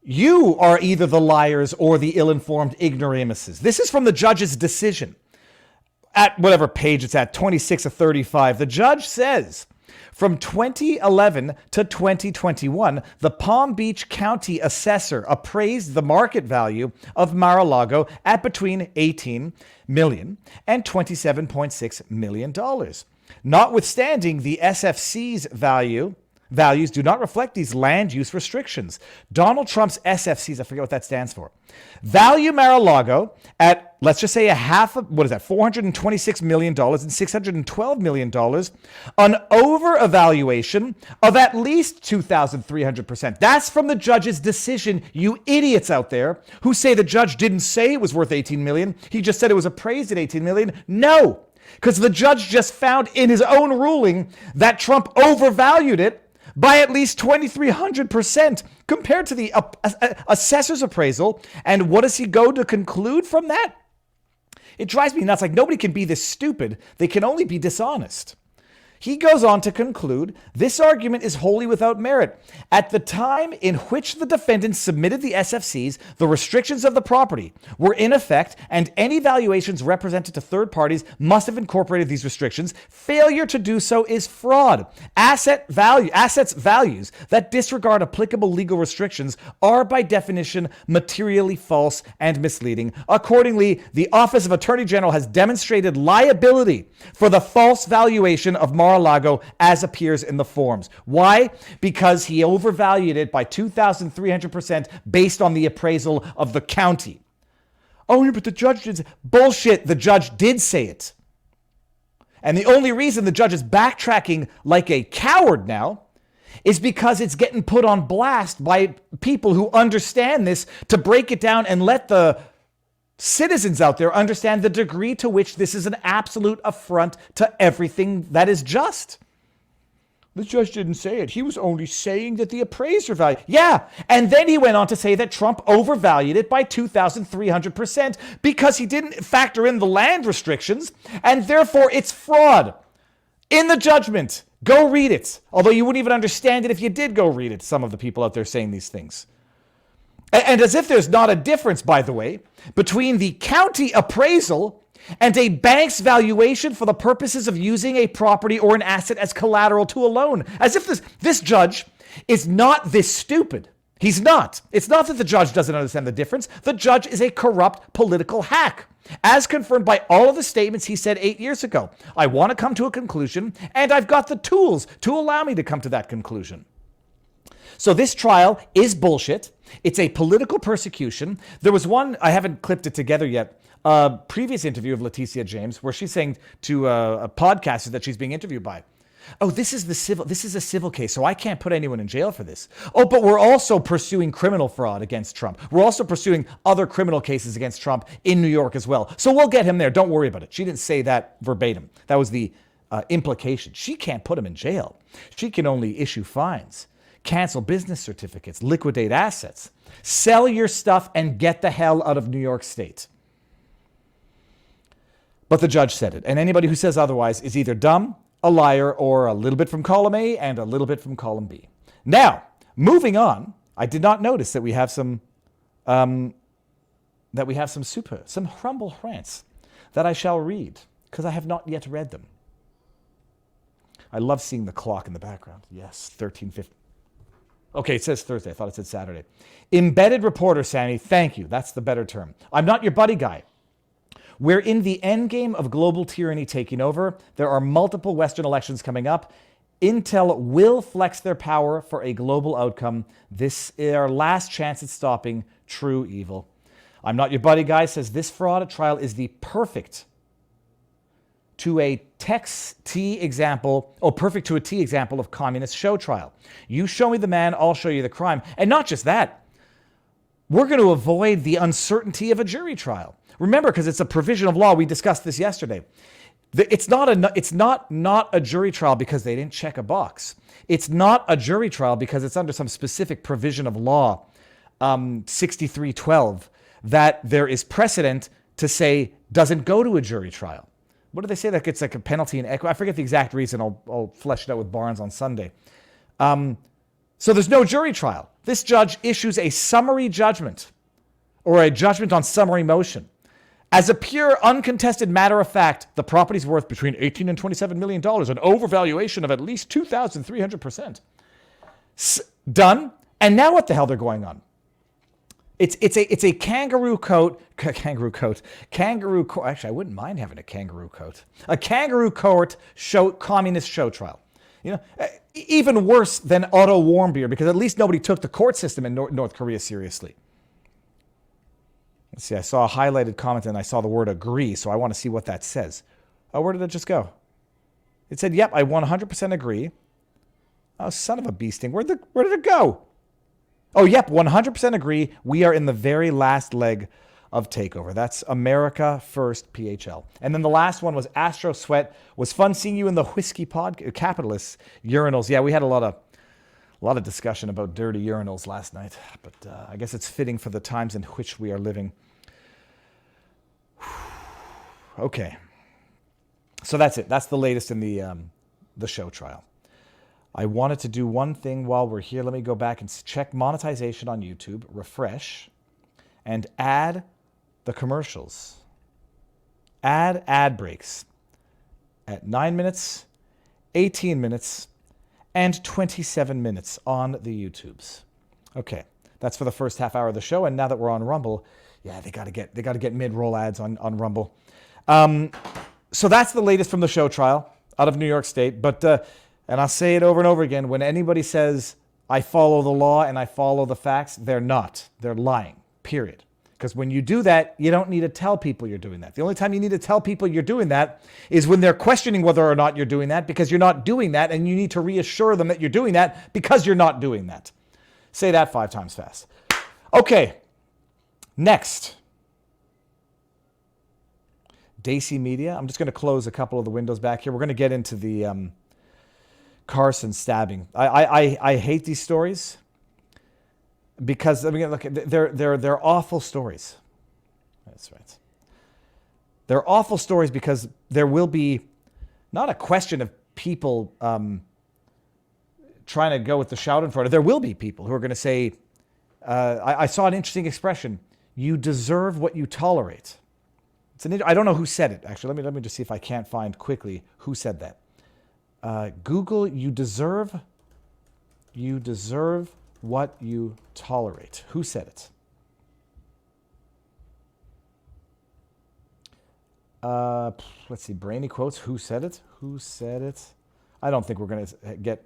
you are either the liars or the ill-informed ignoramuses. This is from the judge's decision. At whatever page it's at, 26 of 35, the judge says, from 2011 to 2021, the Palm Beach County assessor appraised the market value of Mar-a-Lago at between $18 million and $27.6 million. Notwithstanding, the SFC's values do not reflect these land use restrictions. Donald Trump's SFCs, I forget what that stands for, value Mar-a-Lago at, let's just say $426 million and $612 million, an over-evaluation of at least 2,300%. That's from the judge's decision, you idiots out there who say the judge didn't say it was worth $18 million. He just said it was appraised at $18 million. No, because the judge just found in his own ruling that Trump overvalued it by at least 2,300% compared to the assessor's appraisal. And what does he go to conclude from that? It drives me nuts. Like, nobody can be this stupid. They can only be dishonest. He goes on to conclude, this argument is wholly without merit. At the time in which the defendants submitted the SFCs, the restrictions of the property were in effect, and any valuations represented to third parties must have incorporated these restrictions. Failure to do so is fraud. Assets values that disregard applicable legal restrictions are by definition materially false and misleading. Accordingly, the Office of Attorney General has demonstrated liability for the false valuation of Mar-a-Lago as appears in the forms. Why? Because he overvalued it by 2,300% based on the appraisal of the county. Oh, but the judge did. Bullshit. The judge did say it. And the only reason the judge is backtracking like a coward now is because it's getting put on blast by people who understand this, to break it down and let the citizens out there understand the degree to which this is an absolute affront to everything that is just. The judge didn't say it. He was only saying that the appraiser value. Yeah, and then he went on to say that Trump overvalued it by 2,300% because he didn't factor in the land restrictions, and therefore it's fraud. In the judgment, go read it. Although you wouldn't even understand it if you did go read it, some of the people out there saying these things. And as if there's not a difference, by the way, between the county appraisal and a bank's valuation for the purposes of using a property or an asset as collateral to a loan. As if this judge is not this stupid. He's not. It's not that the judge doesn't understand the difference. The judge is a corrupt political hack, as confirmed by all of the statements he said 8 years ago. I want to come to a conclusion, and I've got the tools to allow me to come to that conclusion. So this trial is bullshit. It's a political persecution. There was one, I haven't clipped it together yet, a previous interview of Letitias James where she's saying to a podcaster that she's being interviewed by, oh, this is a civil case, so I can't put anyone in jail for this. Oh, but we're also pursuing criminal fraud against Trump. We're also pursuing other criminal cases against Trump in New York as well. So we'll get him there. Don't worry about it. She didn't say that verbatim. That was the implication. She can't put him in jail. She can only issue fines, cancel business certificates, liquidate assets, sell your stuff, and get the hell out of New York State. But the judge said it. And anybody who says otherwise is either dumb, a liar, or a little bit from column A and a little bit from column B. Now, moving on, I did not notice that we have some humble rants that I shall read, because I have not yet read them. I love seeing the clock in the background. Yes, 13:50. Okay, it says Thursday. I thought it said Saturday. Embedded reporter, Sammy, thank you. That's the better term. I'm not your buddy guy. We're in the endgame of global tyranny taking over. There are multiple Western elections coming up. Intel will flex their power for a global outcome. This is our last chance at stopping true evil. I'm not your buddy guy says this fraud trial is the perfect to a T example of communist show trial. You show me the man, I'll show you the crime. And not just that, we're going to avoid the uncertainty of a jury trial. Remember, because it's a provision of law, we discussed this yesterday. It's not a jury trial because they didn't check a box. It's not a jury trial because it's under some specific provision of law, 6312, that there is precedent to say doesn't go to a jury trial. What do they say? That gets like a penalty in equity. I forget the exact reason. I'll flesh it out with Barnes on Sunday. So there's no jury trial. This judge issues a summary judgment or a judgment on summary motion. As a pure, uncontested matter of fact, the property's worth between $18 and $27 million, an overvaluation of at least 2,300%. Done. And now what the hell they're going on? It's a kangaroo court. Actually, I wouldn't mind having a kangaroo coat. A kangaroo court communist show trial. You know, even worse than Otto Warmbier, because at least nobody took the court system in North Korea seriously. Let's see, I saw a highlighted comment and I saw the word agree, so I want to see what that says. Oh, where did it just go? It said, yep, I 100% agree. Oh, son of a bee sting. Where did it go? Oh, yep, 100% agree. We are in the very last leg of takeover. That's America First PHL. And then the last one was Astro Sweat. Was fun seeing you in the whiskey capitalists urinals. Yeah, we had a lot of discussion about dirty urinals last night, but I guess it's fitting for the times in which we are living. Okay, so that's it. That's the latest in the show trial. I wanted to do one thing while we're here. Let me go back and check monetization on YouTube, refresh, and add the commercials. Add ad breaks at 9 minutes, 18 minutes, and 27 minutes on the YouTubes. Okay, that's for the first half hour of the show. And now that we're on Rumble, yeah, they got to get mid-roll ads on Rumble. So that's the latest from the show trial out of New York State. But and I'll say it over and over again: when anybody says I follow the law and I follow the facts, they're not. They're lying. Period. Because when you do that, you don't need to tell people you're doing that. The only time you need to tell people you're doing that is when they're questioning whether or not you're doing that, because you're not doing that, and you need to reassure them that you're doing that because you're not doing that. Say that 5 times fast. Okay, next. Daisy Media. I'm just going to close a couple of the windows back here. We're going to get into the Carson stabbing. I hate these stories. Because, I mean, look, they're awful stories. That's right. They're awful stories because there will be not a question of people trying to go with the shout in front of. There will be people who are going to say, I saw an interesting expression, you deserve what you tolerate. I don't know who said it, actually. Let me just see if I can't find quickly who said that. Google, you deserve what you tolerate. Who said it? Let's see, brainy quotes. Who said it? Who said it? I don't think we're going to get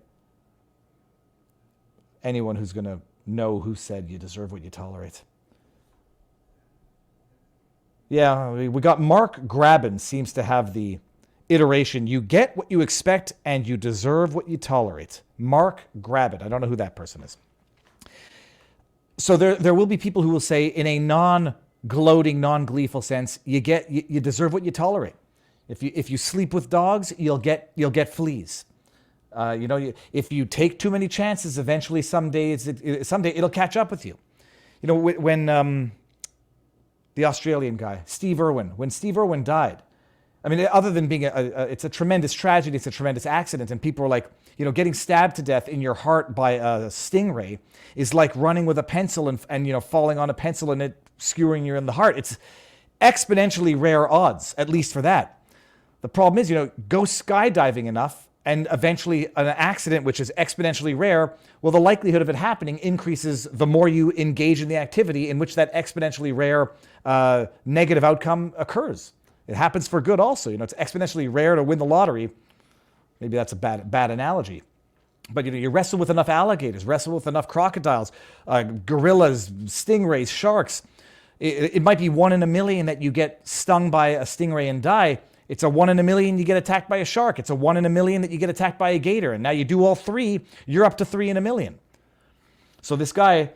anyone who's going to know who said you deserve what you tolerate. Yeah, we got Mark Graben seems to have the iteration, you get what you expect and you deserve what you tolerate. Mark Graben. I don't know who that person is. So there will be people who will say, in a non-gloating, non-gleeful sense, you deserve what you tolerate. If you sleep with dogs, you'll get fleas. If you take too many chances, eventually someday it'll catch up with you. You know, when the Australian guy Steve Irwin, when Steve Irwin died, I mean, other than being it's a tremendous tragedy, it's a tremendous accident, and people are like, getting stabbed to death in your heart by a stingray is like running with a pencil and falling on a pencil and it skewering you in the heart. It's exponentially rare odds, at least for that. The problem is, go skydiving enough and eventually an accident, which is exponentially rare, well, the likelihood of it happening increases the more you engage in the activity in which that exponentially rare negative outcome occurs. It happens for good also. It's exponentially rare to win the lottery. Maybe that's a bad analogy. But you wrestle with enough alligators, wrestle with enough crocodiles, gorillas, stingrays, sharks. It might be 1 in a million that you get stung by a stingray and die. It's a 1 in a million you get attacked by a shark. It's a 1 in a million that you get attacked by a gator. And now you do all 3, you're up to 3 in a million. So this guy,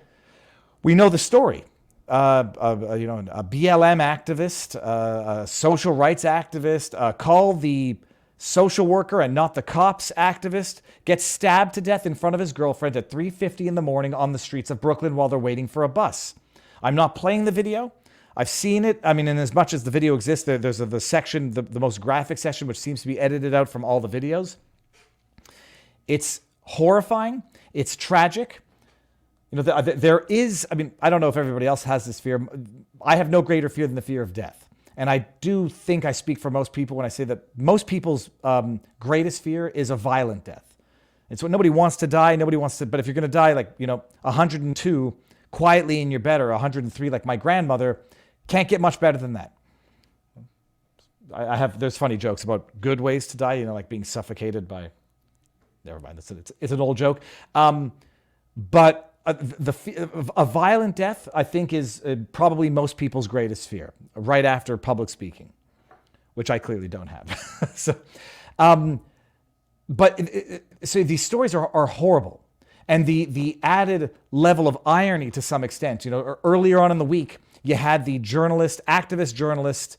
we know the story. A BLM activist, a social rights activist, call the social worker and not the cops activist, gets stabbed to death in front of his girlfriend at 3:50 in the morning on the streets of Brooklyn while they're waiting for a bus. I'm not playing the video. I've seen it. I mean, in as much as the video exists, there's the section, the most graphic section, which seems to be edited out from all the videos. It's horrifying. It's tragic. There is, I don't know if everybody else has this fear. I have no greater fear than the fear of death. And I do think I speak for most people when I say that most people's greatest fear is a violent death. It's what nobody wants to die. But if you're going to die 102 quietly in your bed, or 103 like my grandmother, can't get much better than that. There's funny jokes about good ways to die, like being suffocated by, never mind, it's an old joke. But a violent death, I think, is probably most people's greatest fear, right after public speaking, which I clearly don't have. So these stories are horrible. And the added level of irony to some extent, earlier on in the week, you had the activist journalist,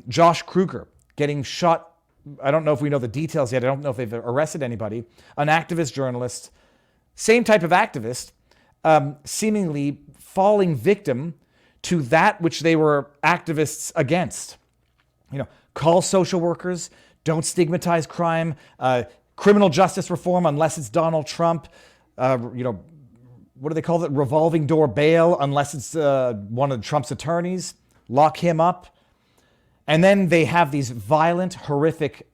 Josh Kruger, getting shot. I don't know if we know the details yet. I don't know if they've arrested anybody. An activist journalist, same type of activist, seemingly falling victim to that which they were activists against. Call social workers, don't stigmatize crime, criminal justice reform unless it's Donald Trump, what do they call it? Revolving door bail unless it's one of Trump's attorneys, lock him up. And then they have these violent, horrific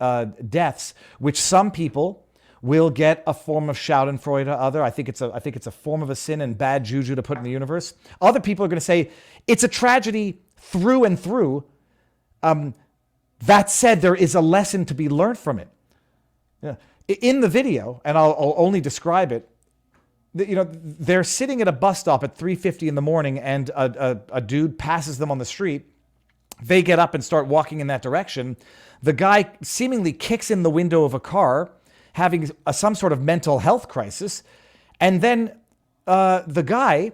deaths, which some people will get a form of schadenfreude. I think it's a form of a sin and bad juju to put in the universe. Other people are going to say it's a tragedy through and through. That said, there is a lesson to be learned from it. In the video, and I'll only describe it, they're sitting at a bus stop at 3:50 in the morning, and a dude passes them on the street. They get up and start walking in that direction. The guy seemingly kicks in the window of a car, having some sort of mental health crisis, and then the guy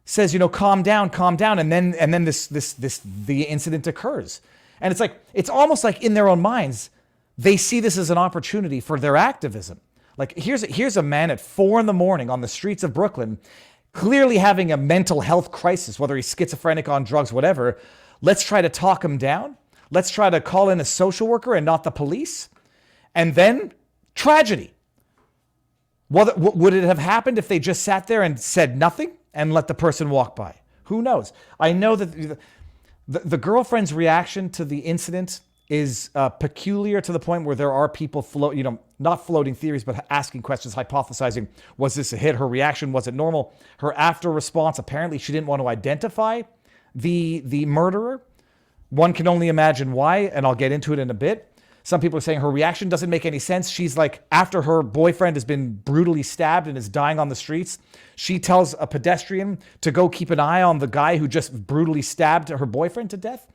says, calm down, and then the incident occurs. And it's almost like in their own minds, they see this as an opportunity for their activism. Like here's a man at 4 a.m. on the streets of Brooklyn, clearly having a mental health crisis, whether he's schizophrenic, on drugs, whatever. Let's try to talk him down. Let's try to call in a social worker and not the police. And then tragedy. Would it have happened if they just sat there and said nothing and let the person walk by? Who knows? I know that the girlfriend's reaction to the incident is peculiar to the point where there are people not floating theories, but asking questions, hypothesizing, was this a hit? Her reaction, was it normal? Her after response, apparently she didn't want to identify the murderer. One can only imagine why, and I'll get into it in a bit. Some people are saying her reaction doesn't make any sense. She's like, after her boyfriend has been brutally stabbed and is dying on the streets, she tells a pedestrian to go keep an eye on the guy who just brutally stabbed her boyfriend to death.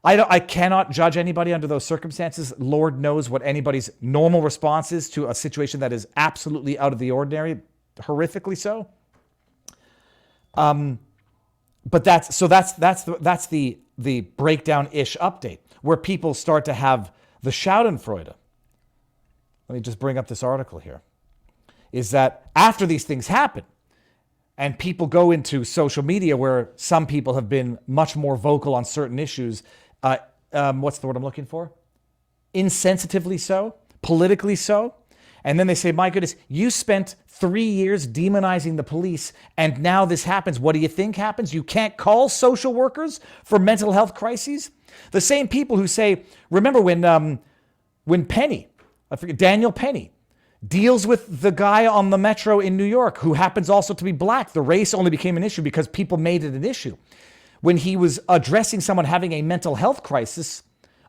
I cannot judge anybody under those circumstances. Lord knows what anybody's normal response is to a situation that is absolutely out of the ordinary, horrifically so. But that's the breakdown-ish update, where people start to have the Schadenfreude. Let me just bring up this article here. Is that after these things happen, and people go into social media where some people have been much more vocal on certain issues, what's the word I'm looking for? Insensitively so, politically so. And then they say, my goodness, you spent 3 years demonizing the police, and now this happens. What do you think happens? You can't call social workers for mental health crises? The same people who say, remember when Penny, I forget, Daniel Penny, deals with the guy on the metro in New York who happens also to be black. The race only became an issue because people made it an issue. When he was addressing someone having a mental health crisis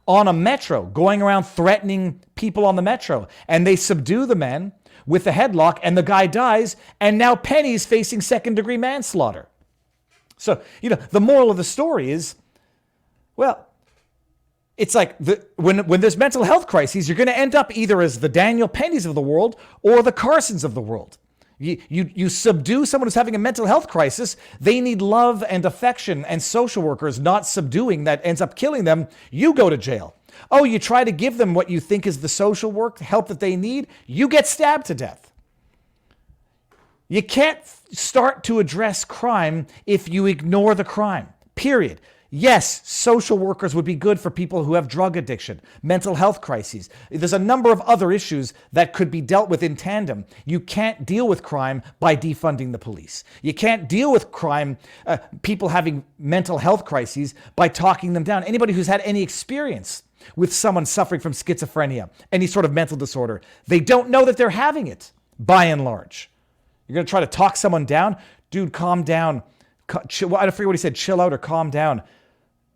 on a metro, going around threatening people on the metro, and they subdue the man with a headlock, and the guy dies, and now Penny's facing second-degree manslaughter. So, the moral of the story is, well, it's like when there's mental health crises, you're going to end up either as the Daniel Pennys of the world or the Carsons of the world. You subdue someone who's having a mental health crisis. They need love and affection, and social workers not subduing that ends up killing them. You go to jail. Oh, you try to give them what you think is the social work help that they need. You get stabbed to death. You can't start to address crime if you ignore the crime, period. Yes, social workers would be good for people who have drug addiction, mental health crises. There's a number of other issues that could be dealt with in tandem. You can't deal with crime by defunding the police. You can't deal with crime, people having mental health crises, by talking them down. Anybody who's had any experience with someone suffering from schizophrenia, any sort of mental disorder, they don't know that they're having it, by and large. You're going to try to talk someone down? Dude, calm down. I forget what he said, chill out or calm down.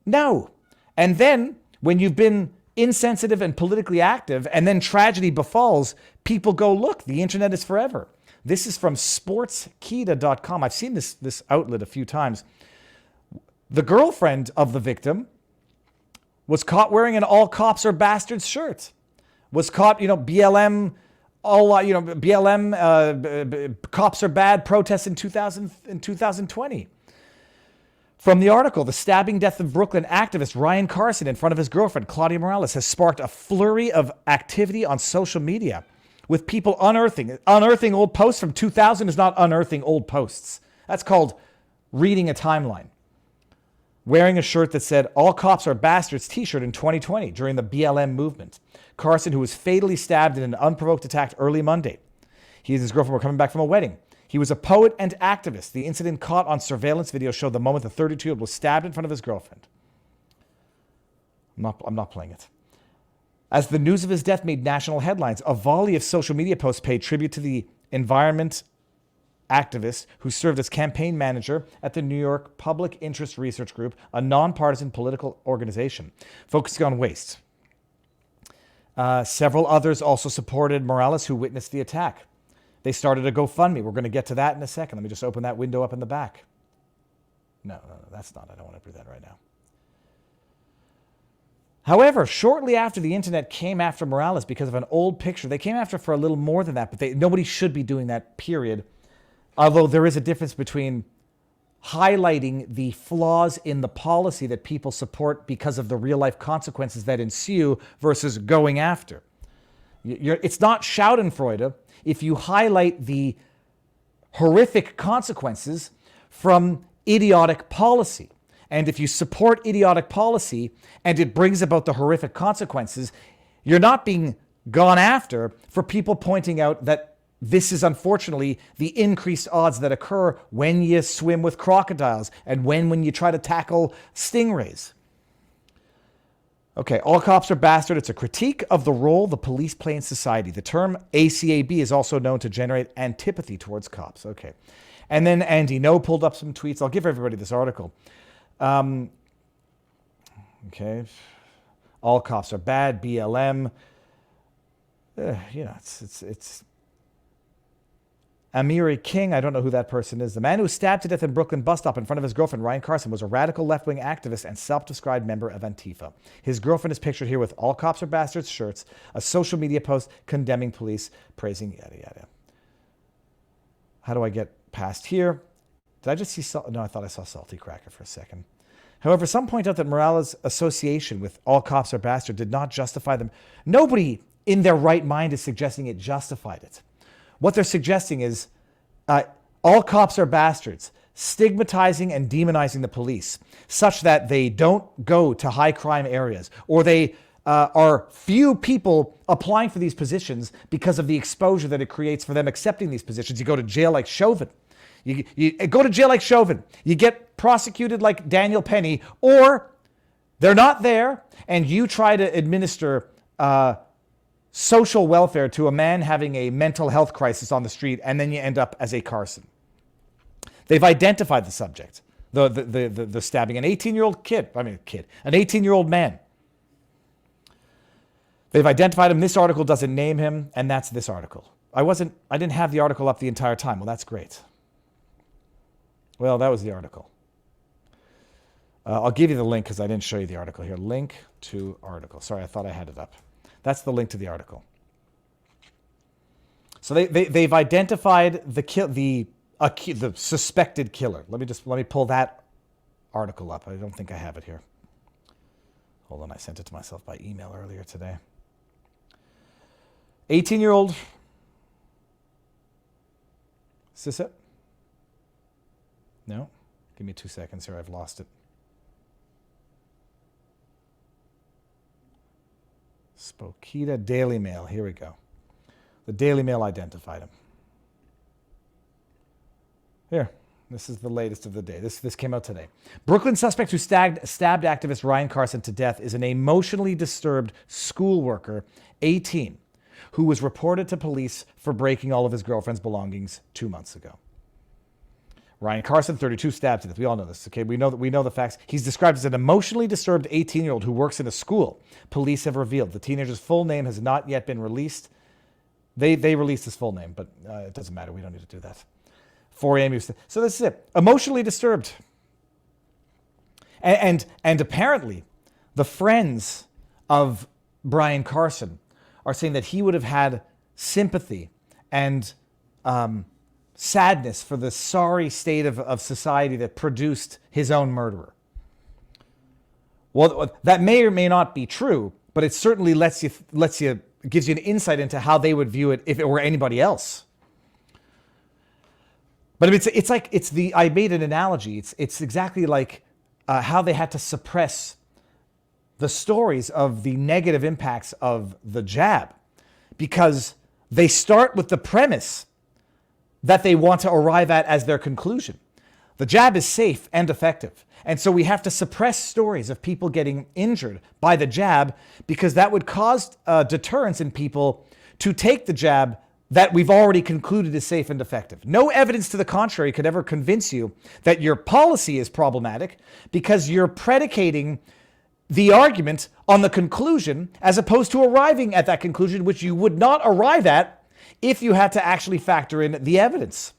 No. And then when you've been insensitive and politically active and then tragedy befalls, people go, look, the internet is forever. This is from sportskita.com. I've seen this outlet a few times. The girlfriend of the victim was caught wearing an all cops are bastards shirt. Was caught, BLM, cops are bad protests in 2020. From the article, the stabbing death of Brooklyn activist Ryan Carson in front of his girlfriend, Claudia Morales, has sparked a flurry of activity on social media, with people unearthing. Unearthing old posts from 2000 is not unearthing old posts. That's called reading a timeline. Wearing a shirt that said, all cops are bastards t-shirt in 2020 during the BLM movement. Carson, who was fatally stabbed in an unprovoked attack early Monday. He and his girlfriend were coming back from a wedding. He was a poet and activist. The incident caught on surveillance video showed the moment the 32-year-old was stabbed in front of his girlfriend. I'm not playing it. As the news of his death made national headlines, a volley of social media posts paid tribute to the environment activist who served as campaign manager at the New York Public Interest Research Group, a nonpartisan political organization focusing on waste. Several others also supported Morales, who witnessed the attack. They started a GoFundMe. We're going to get to that in a second. Let me just open that window up in the back. No, that's not. I don't want to do that right now. However, shortly after the internet came after Morales because of an old picture, they came after for a little more than that, but nobody should be doing that, period. Although there is a difference between highlighting the flaws in the policy that people support because of the real-life consequences that ensue versus going after. It's not schadenfreude if you highlight the horrific consequences from idiotic policy. And if you support idiotic policy and it brings about the horrific consequences, you're not being gone after for people pointing out that this is unfortunately the increased odds that occur when you swim with crocodiles and when you try to tackle stingrays. Okay, all cops are bastard. It's a critique of the role the police play in society. The term ACAB is also known to generate antipathy towards cops. Okay. And then Andy No pulled up some tweets. I'll give everybody this article. Okay. All cops are bad. BLM. It's Amiri King, I don't know who that person is. The man who was stabbed to death in Brooklyn bus stop in front of his girlfriend, Ryan Carson, was a radical left-wing activist and self-described member of Antifa. His girlfriend is pictured here with all cops are bastards shirts, a social media post condemning police, praising yada yada. How do I get past here? Did I just see no, I thought I saw Salty Cracker for a second. However, some point out that Morales' association with all cops are bastards did not justify them. Nobody in their right mind is suggesting it justified it. What they're suggesting is all cops are bastards, stigmatizing and demonizing the police such that they don't go to high crime areas, or they are few people applying for these positions because of the exposure that it creates for them accepting these positions. You go to jail like Chauvin. You go to jail like Chauvin. You get prosecuted like Daniel Penny, or they're not there and you try to administer social welfare to a man having a mental health crisis on the street, and then you end up as a Carson. They've identified the subject, the stabbing, an 18-year-old kid, an 18-year-old man. They've identified him. This article doesn't name him, and that's this article. I didn't have the article up the entire time. Well, that's great. Well, that was the article. I'll give you the link because I didn't show you the article here. Link to article. Sorry, I thought I had it up. That's the link to the article. So they've identified the suspected killer. Let me pull that article up. I don't think I have it here. Hold on, I sent it to myself by email earlier today. 18-year-old. Is this it? No? Give me 2 seconds here. I've lost it. Spokita Daily Mail. Here we go. The Daily Mail identified him. Here. This is the latest of the day. This came out today. Brooklyn suspect who stabbed activist Ryan Carson to death is an emotionally disturbed school worker, 18, who was reported to police for breaking all of his girlfriend's belongings 2 months ago. Ryan Carson, 32, stabbed to death. We all know this, okay? We know the facts. He's described as an emotionally disturbed 18-year-old who works in a school. Police have revealed the teenager's full name has not yet been released. They released his full name, but it doesn't matter. We don't need to do that. 4 a.m. So this is it. Emotionally disturbed. And apparently, the friends of Brian Carson are saying that he would have had sympathy and sadness for the sorry state of society that produced his own murderer. Well, that may or may not be true, but it certainly gives you an insight into how they would view it if it were anybody else. But I made an analogy. It's exactly like how they had to suppress the stories of the negative impacts of the jab, because they start with the premise that they want to arrive at as their conclusion. The jab is safe and effective. And so we have to suppress stories of people getting injured by the jab, because that would cause deterrence in people to take the jab that we've already concluded is safe and effective. No evidence to the contrary could ever convince you that your policy is problematic, because you're predicating the argument on the conclusion as opposed to arriving at that conclusion, which you would not arrive at if you had to actually factor in the evidence.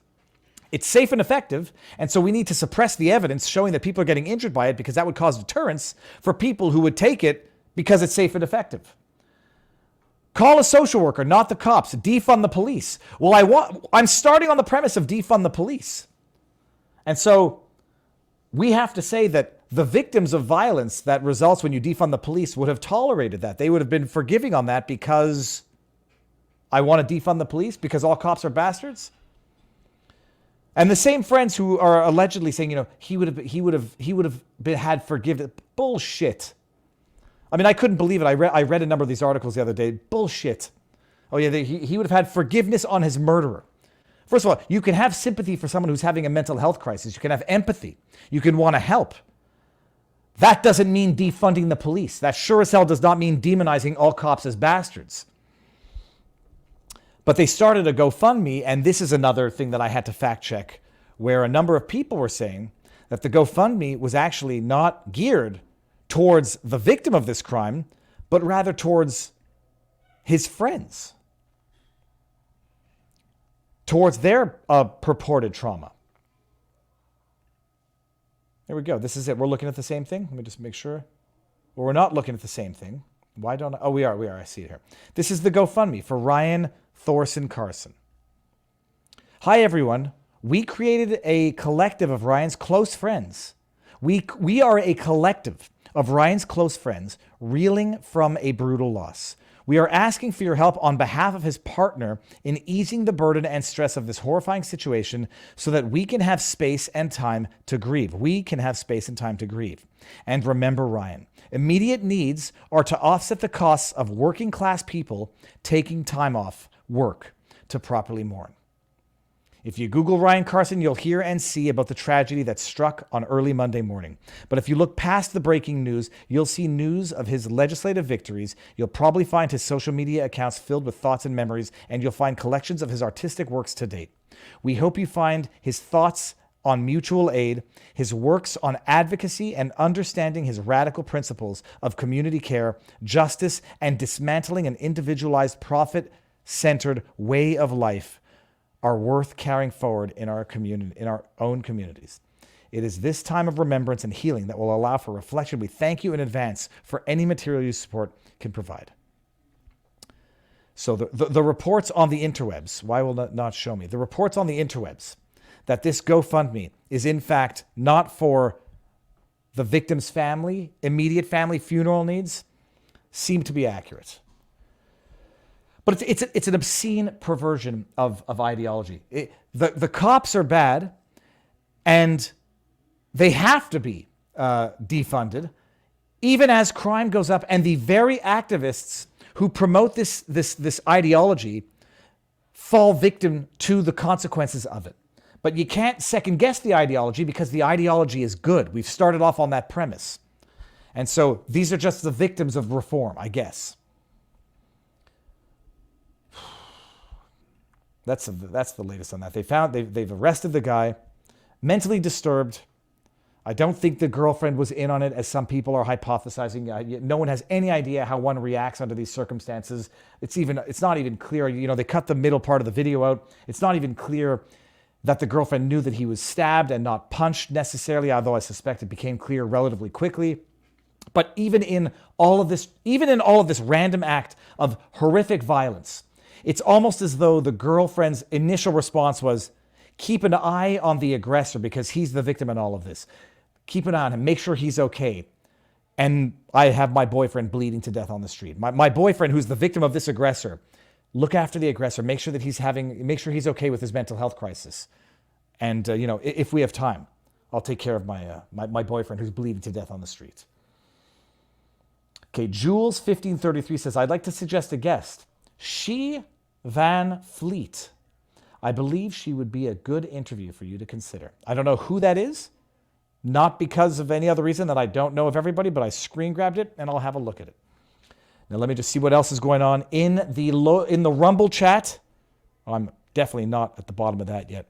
It's safe and effective, and so we need to suppress the evidence showing that people are getting injured by it, because that would cause deterrence for people who would take it because it's safe and effective. Call a social worker, not the cops. Defund the police. Well, I'm starting on the premise of defund the police. And so we have to say that the victims of violence that results when you defund the police would have tolerated that. They would have been forgiving on that because I want to defund the police because all cops are bastards. And the same friends who are allegedly saying, he would have had forgiveness. Bullshit. I mean, I couldn't believe it. I read a number of these articles the other day. Bullshit. Oh yeah, he would have had forgiveness on his murderer. First of all, you can have sympathy for someone who's having a mental health crisis. You can have empathy. You can want to help. That doesn't mean defunding the police. That sure as hell does not mean demonizing all cops as bastards. But they started a GoFundMe, and this is another thing that I had to fact check, where a number of people were saying that the GoFundMe was actually not geared towards the victim of this crime, but rather towards his friends, towards their purported trauma. There we go. This is it. We're looking at the same thing. Let me just make sure. Well, we're not looking at the same thing. Why don't I? Oh, we are. I see it here. This is the GoFundMe for Ryan Thorson Carson. Hi, everyone. We created a collective of Ryan's close friends. We are a collective of Ryan's close friends reeling from a brutal loss. We are asking for your help on behalf of his partner in easing the burden and stress of this horrifying situation so that we can have space and time to grieve. We can have space and time to grieve. And remember Ryan. Immediate needs are to offset the costs of working class people taking time off work to properly mourn. If you Google Ryan Carson, you'll hear and see about the tragedy that struck on early Monday morning. But if you look past the breaking news, you'll see news of his legislative victories. You'll probably find his social media accounts filled with thoughts and memories, and you'll find collections of his artistic works to date. We hope you find his thoughts on mutual aid, his works on advocacy and understanding his radical principles of community care, justice, and dismantling an individualized, profit-centered way of life are worth carrying forward in our community, in our own communities. It is this time of remembrance and healing that will allow for reflection. We thank you in advance for any material you support can provide. So the reports on the interwebs, why will not show me? The reports on the interwebs that this GoFundMe is in fact not for the victim's family, immediate family funeral needs, seem to be accurate. But it's an obscene perversion of ideology. The cops are bad, and they have to be defunded, even as crime goes up. And the very activists who promote this ideology fall victim to the consequences of it. But you can't second guess the ideology because the ideology is good. We've started off on that premise. And so these are just the victims of reform, I guess. That's the latest on that. They've arrested the guy, mentally disturbed. I don't think the girlfriend was in on it, as some people are hypothesizing. No one has any idea how one reacts under these circumstances. It's not even clear. They cut the middle part of the video out. It's not even clear that the girlfriend knew that he was stabbed and not punched necessarily, although I suspect it became clear relatively quickly. But even in all of this random act of horrific violence, it's almost as though the girlfriend's initial response was, keep an eye on the aggressor because he's the victim in all of this. Keep an eye on him, make sure he's okay. And I have my boyfriend bleeding to death on the street. My boyfriend, who's the victim of this aggressor, look after the aggressor, make sure he's okay with his mental health crisis. And, if we have time, I'll take care of my boyfriend who's bleeding to death on the street. Okay, Jules1533 says, I'd like to suggest a guest. She Van Fleet. I believe she would be a good interview for you to consider. I don't know who that is, not because of any other reason that I don't know of everybody, but I screen grabbed it and I'll have a look at it. Now let me just see what else is going on in the Rumble chat. Oh, I'm definitely not at the bottom of that yet.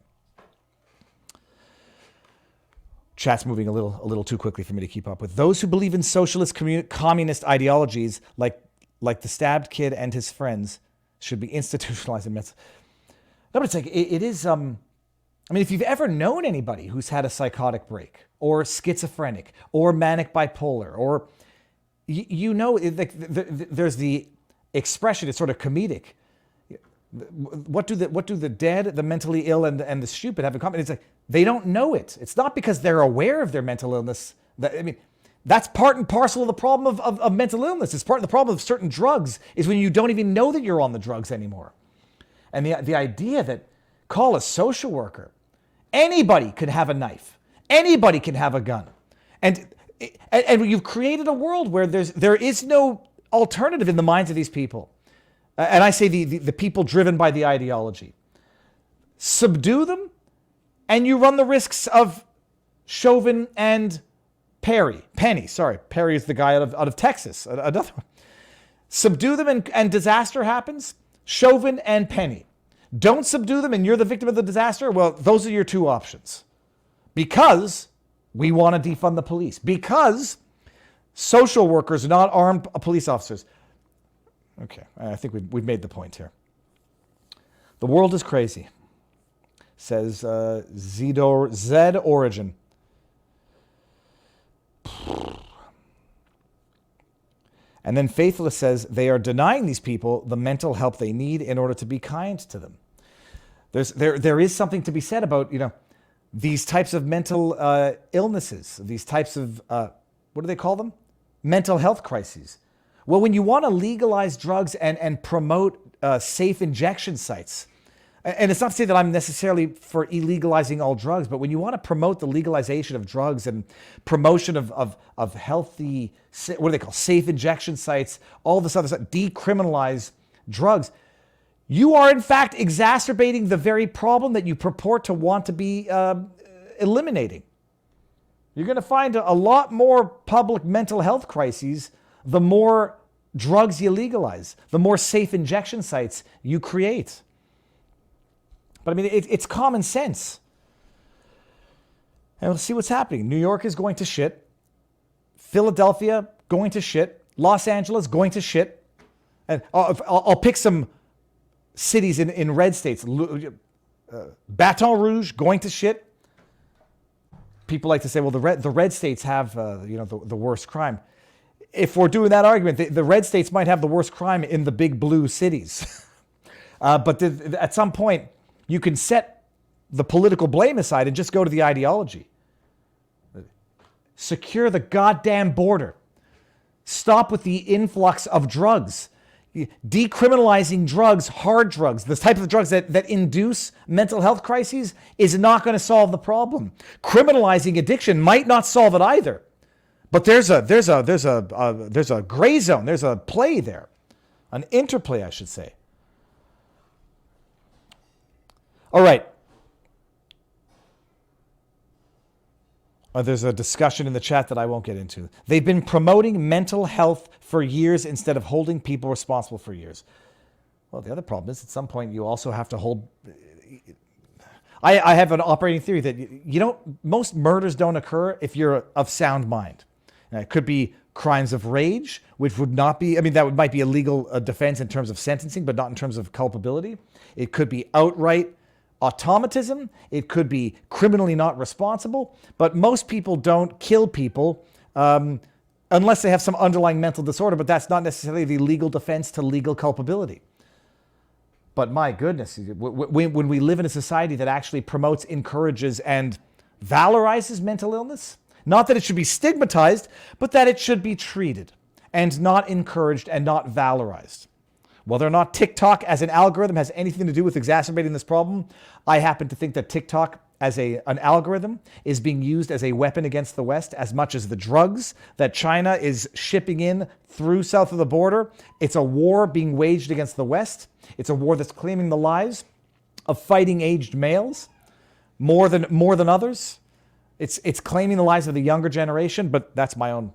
Chat's moving a little too quickly for me to keep up with. Those who believe in socialist communist ideologies like the stabbed kid and his friends should be institutionalized in mental. No, but it's like, it is, I mean, if you've ever known anybody who's had a psychotic break or schizophrenic or manic bipolar, or, you know, there's the expression, it's sort of comedic. What do the dead, the mentally ill, and the stupid have in common? It's like, they don't know it. It's not because they're aware of their mental illness. That's part and parcel of the problem of mental illness. It's part of the problem of certain drugs is when you don't even know that you're on the drugs anymore. And the idea that, call a social worker, anybody could have a knife, anybody can have a gun, and you've created a world where there is no alternative in the minds of these people. And I say the people driven by the ideology. Subdue them, and you run the risks of Chauvin and Penny. Perry is the guy out of Texas. Another one. Subdue them, and disaster happens. Chauvin and Penny. Don't subdue them, and you're the victim of the disaster. Well, those are your two options. Because we want to defund the police. Because social workers are not armed police officers. Okay, I think we've made the point here. The world is crazy, says Z Origin. And then Faithless says they are denying these people the mental help they need in order to be kind to them. There is something to be said about, you know, these types of mental illnesses, these types of, what do they call them? Mental health crises. Well, when you want to legalize drugs and promote safe injection sites, and it's not to say that I'm necessarily for illegalizing all drugs, but when you want to promote the legalization of drugs and promotion of healthy, what do they call, safe injection sites, all this other stuff, decriminalize drugs, you are in fact exacerbating the very problem that you purport to want to be eliminating. You're going to find a lot more public mental health crises the more drugs you legalize, the more safe injection sites you create. But I mean, it's common sense. And we'll see what's happening. New York is going to shit. Philadelphia going to shit. Los Angeles going to shit. And I'll pick some cities in red states. Baton Rouge going to shit. People like to say, well, the red states have the worst crime. If we're doing that argument, the red states might have the worst crime in the big blue cities. But at some point, you can set the political blame aside and just go to the ideology. Secure the goddamn border. Stop with the influx of drugs. Decriminalizing drugs, hard drugs, the type of drugs that induce mental health crises is not going to solve the problem. Criminalizing addiction might not solve it either. But there's a gray zone. There's a play there, an interplay, I should say. All right. There's a discussion in the chat that I won't get into. They've been promoting mental health for years instead of holding people responsible for years. Well, the other problem is at some point you also have to hold. I have an operating theory that most murders don't occur if you're of sound mind. It could be crimes of rage, which would not be, might be a legal defense in terms of sentencing, but not in terms of culpability. It could be outright automatism. It could be criminally not responsible. But most people don't kill people unless they have some underlying mental disorder, but that's not necessarily the legal defense to legal culpability. But my goodness, when we live in a society that actually promotes, encourages, and valorizes mental illness, not that it should be stigmatized, but that it should be treated and not encouraged and not valorized. Whether or not TikTok as an algorithm has anything to do with exacerbating this problem, I happen to think that TikTok as an algorithm is being used as a weapon against the West as much as the drugs that China is shipping in through south of the border. It's a war being waged against the West. It's a war that's claiming the lives of fighting aged males more than others. It's claiming the lives of the younger generation, but that's my own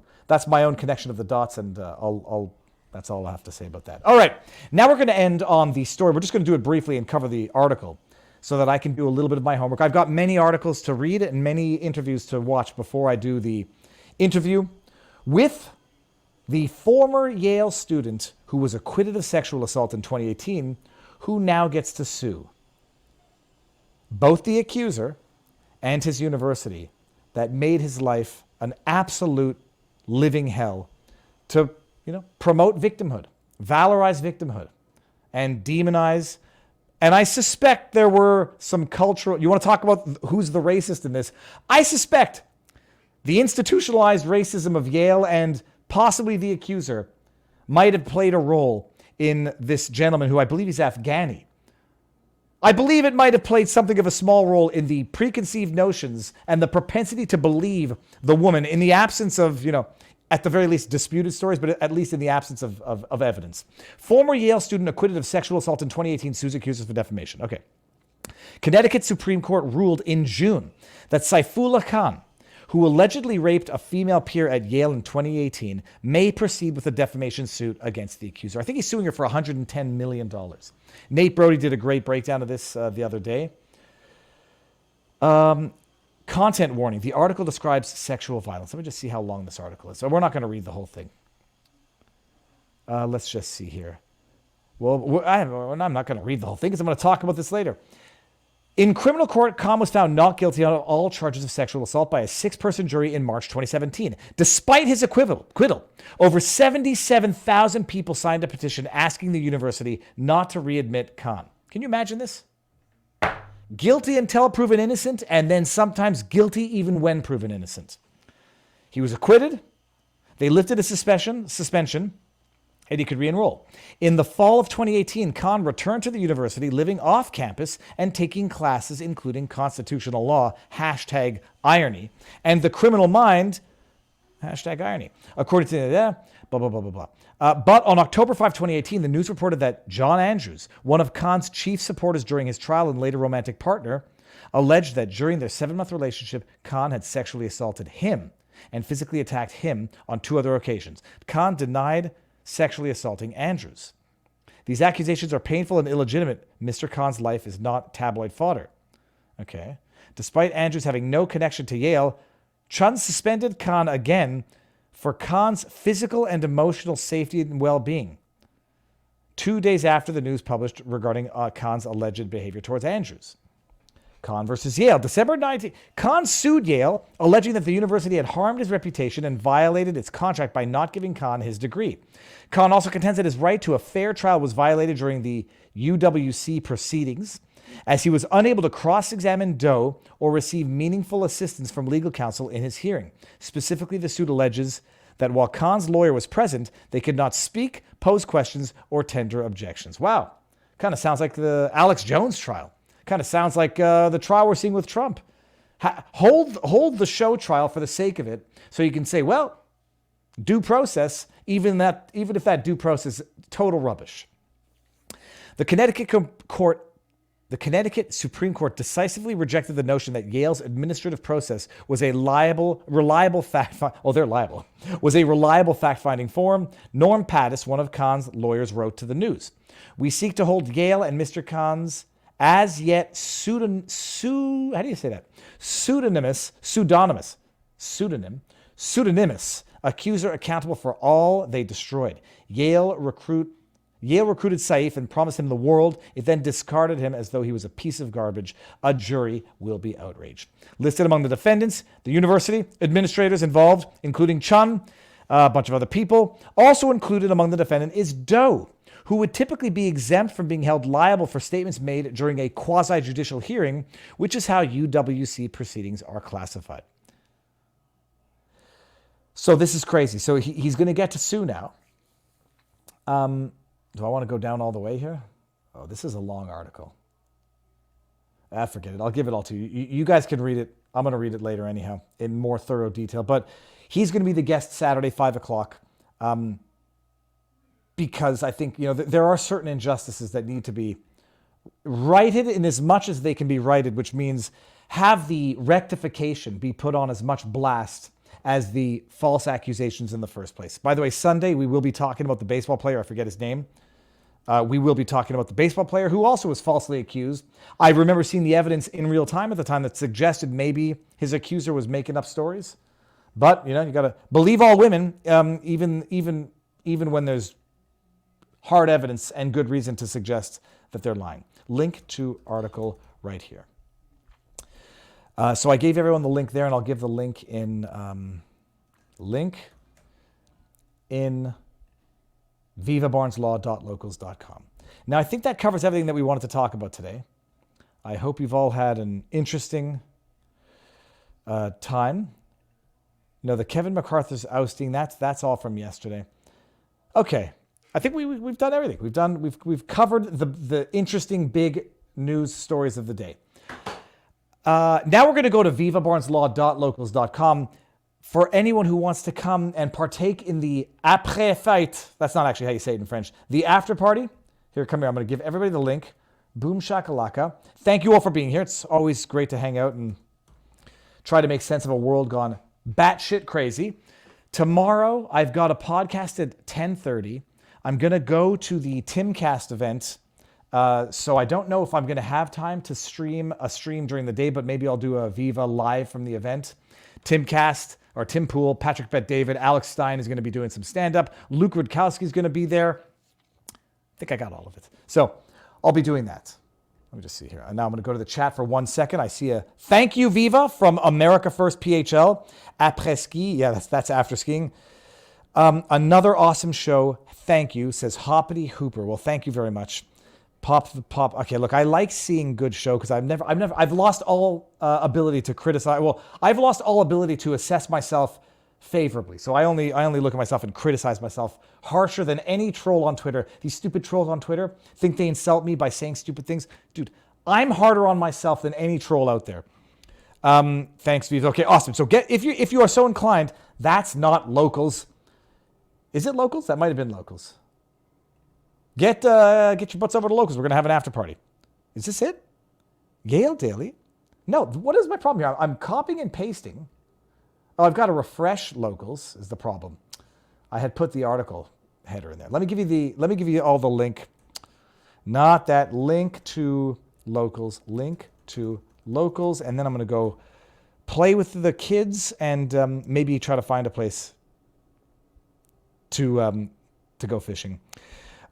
connection of the dots, and that's all I have to say about that. All right, now we're going to end on the story. We're just going to do it briefly and cover the article so that I can do a little bit of my homework. I've got many articles to read and many interviews to watch before I do the interview with the former Yale student who was acquitted of sexual assault in 2018, who now gets to sue both the accuser and his university that made his life an absolute living hell to, promote victimhood, valorize victimhood, and demonize. And I suspect there were some cultural, you want to talk about who's the racist in this? I suspect the institutionalized racism of Yale and possibly the accuser might have played a role in this gentleman who I believe is Afghani. I believe it might have played something of a small role in the preconceived notions and the propensity to believe the woman in the absence of, at the very least disputed stories, but at least in the absence of evidence. Former Yale student acquitted of sexual assault in 2018 sues accusers for defamation. Okay. Connecticut Supreme Court ruled in June that Saifullah Khan, who allegedly raped a female peer at Yale in 2018, may proceed with a defamation suit against the accuser. I think he's suing her for $110 million. Nate Brody did a great breakdown of this the other day. Content warning. The article describes sexual violence. Let me just see how long this article is. So we're not going to read the whole thing. Let's just see here. Well, I'm not going to read the whole thing because I'm going to talk about this later. In criminal court, Khan was found not guilty of all charges of sexual assault by a 6-person jury in March 2017. Despite his acquittal, over 77,000 people signed a petition asking the university not to readmit Khan. Can you imagine this? Guilty until proven innocent, and then sometimes guilty even when proven innocent. He was acquitted. They lifted a suspension, and he could re-enroll. In the fall of 2018, Khan returned to the university, living off campus and taking classes including constitutional law, #irony, and the criminal mind, #irony. According to blah, blah, blah, blah, blah. But on October 5, 2018, the news reported that John Andrews, one of Khan's chief supporters during his trial and later romantic partner, alleged that during their 7-month relationship, Khan had sexually assaulted him and physically attacked him on 2 other occasions. Khan denied sexually assaulting Andrews. These accusations are painful and illegitimate. Mr. Khan's life is not tabloid fodder. Okay. Despite Andrews having no connection to Yale, Chun suspended Khan again for Khan's physical and emotional safety and well-being 2 days after the news published regarding Khan's alleged behavior towards Andrews. Khan versus Yale. December 19th, Khan sued Yale, alleging that the university had harmed his reputation and violated its contract by not giving Khan his degree. Khan also contends that his right to a fair trial was violated during the UWC proceedings, as he was unable to cross-examine Doe or receive meaningful assistance from legal counsel in his hearing. Specifically, the suit alleges that while Khan's lawyer was present, they could not speak, pose questions, or tender objections. Wow. Kind of sounds like the Alex Jones trial. Kind of sounds like the trial we're seeing with Trump. Hold the show trial for the sake of it, so you can say, well, due process, even if that due process is total rubbish. The Connecticut Supreme Court decisively rejected the notion that Yale's administrative process was a reliable fact-finding forum. Norm Pattis, one of Khan's lawyers, wrote to the news, "We seek to hold Yale and Mr. Khan's as yet pseudonymous accuser accountable for all they destroyed. Yale recruited Saif and promised him the world. It then discarded him as though he was a piece of garbage. A jury will be outraged." Listed among the defendants, the university, administrators involved, including Chun, a bunch of other people. Also included among the defendant is Doe, who would typically be exempt from being held liable for statements made during a quasi-judicial hearing, which is how UWC proceedings are classified. So this is crazy. So he's going to get to sue now. Do I want to go down all the way here? Oh, this is a long article. Forget it. I'll give it all to you. You guys can read it. I'm going to read it later anyhow in more thorough detail. But he's going to be the guest Saturday, 5 o'clock. Because I think, there are certain injustices that need to be righted in as much as they can be righted, which means have the rectification be put on as much blast as the false accusations in the first place. By the way, Sunday, we will be talking about the baseball player. I forget his name. We will be talking about the baseball player who also was falsely accused. I remember seeing the evidence in real time at the time that suggested maybe his accuser was making up stories. But, you got to believe all women, even when there's hard evidence and good reason to suggest that they're lying. Link to article right here. So I gave everyone the link there, and I'll give the link in vivabarneslaw.locals.com. Now, I think that covers everything that we wanted to talk about today. I hope you've all had an interesting time. The Kevin McCarthy's ousting, that's all from yesterday. Okay, I think we've done everything. We've covered the interesting big news stories of the day. Now we're going to go to vivabarneslaw.locals.com for anyone who wants to come and partake in the après-fête. That's not actually how you say it in French. The after party. Here, come here. I'm going to give everybody the link. Boom shakalaka. Thank you all for being here. It's always great to hang out and try to make sense of a world gone batshit crazy. Tomorrow, I've got a podcast at 10:30. I'm going to go to the Timcast event. So I don't know if I'm going to have time to stream during the day, but maybe I'll do a Viva live from the event. Timcast, or Tim Pool, Patrick Bet-David, Alex Stein is going to be doing some stand-up. Luke Rudkowski is going to be there. I think I got all of it. So I'll be doing that. Let me just see here. And now I'm going to go to the chat for 1 second. I see a thank you, Viva, from America First PHL. Après ski. Yeah, that's after skiing. Another awesome show. Thank you, says Hoppity Hooper. Well, thank you very much. Pop. Okay, look, I like seeing good show because I've lost all ability to criticize. Well, I've lost all ability to assess myself favorably. So I only look at myself and criticize myself harsher than any troll on Twitter. These stupid trolls on Twitter think they insult me by saying stupid things. Dude, I'm harder on myself than any troll out there. Thanks, Viva. Okay, awesome. So if you are so inclined, that's not Locals. Is it Locals? That might have been Locals. Get your butts over to Locals. We're going to have an after party. Is this it? Yale Daily? No, what is my problem here? I'm copying and pasting. Oh, I've got to refresh Locals is the problem. I had put the article header in there. Let me give you all the link. Not that link to Locals. Link to Locals. And then I'm going to go play with the kids and maybe try to find a place to go fishing.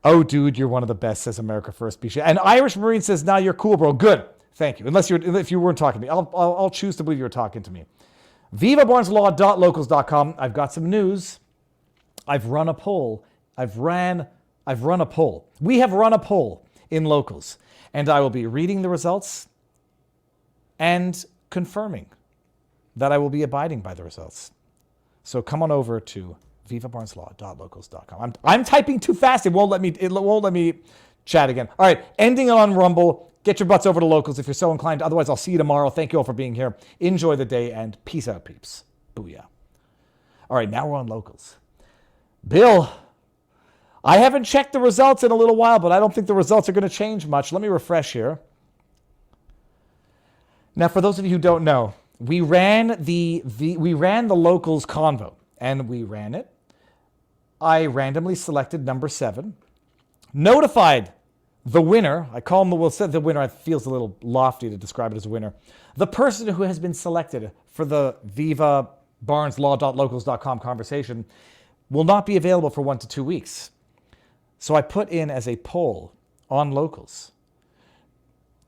Oh, dude, you're one of the best, says America First. And Irish Marine says, nah, you're cool, bro. Good. Thank you. If you weren't talking to me. I'll choose to believe you were talking to me. vivabarneslaw.locals.com. I've got some news. I've run a poll. I've run a poll. We have run a poll in Locals. And I will be reading the results and confirming that I will be abiding by the results. So come on over to vivabarneslaw.locals.com. I'm typing too fast. It won't let me chat again. All right, ending on Rumble. Get your butts over to Locals if you're so inclined. Otherwise, I'll see you tomorrow. Thank you all for being here. Enjoy the day and peace out, peeps. Booyah. All right, now we're on Locals. Bill, I haven't checked the results in a little while, but I don't think the results are going to change much. Let me refresh here. Now, for those of you who don't know, we ran the Locals convo, and we ran it. I randomly selected number 7, notified the winner. I call him the winner. It feels a little lofty to describe it as a winner. The person who has been selected for the vivabarneslaw.locals.com conversation will not be available for 1 to 2 weeks. So I put in as a poll on Locals.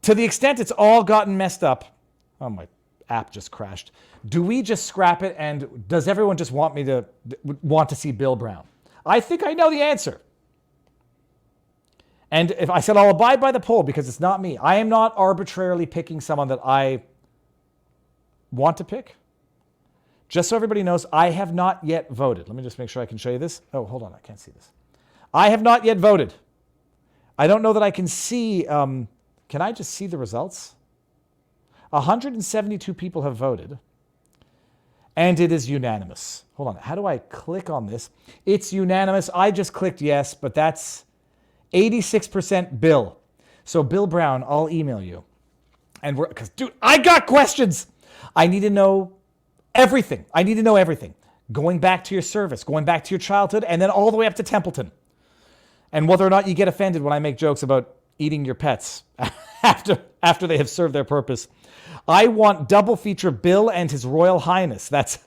To the extent it's all gotten messed up. Oh, my app just crashed. Do we just scrap it, and does everyone just want to see Bill Brown? I think I know the answer. And if I said I'll abide by the poll because it's not me. I am not arbitrarily picking someone that I want to pick. Just so everybody knows, I have not yet voted. Let me just make sure I can show you this. Oh, hold on. I can't see this. I have not yet voted. I don't know that I can see. Can I just see the results? 172 people have voted. And it is unanimous. Hold on. How do I click on this? It's unanimous. I just clicked yes, but that's 86% Bill. So Bill Brown, I'll email you. And because, dude, I got questions. I need to know everything. Going back to your service, going back to your childhood, and then all the way up to Templeton. And whether or not you get offended when I make jokes about eating your pets after they have served their purpose. I want double feature Bill and His Royal Highness. That's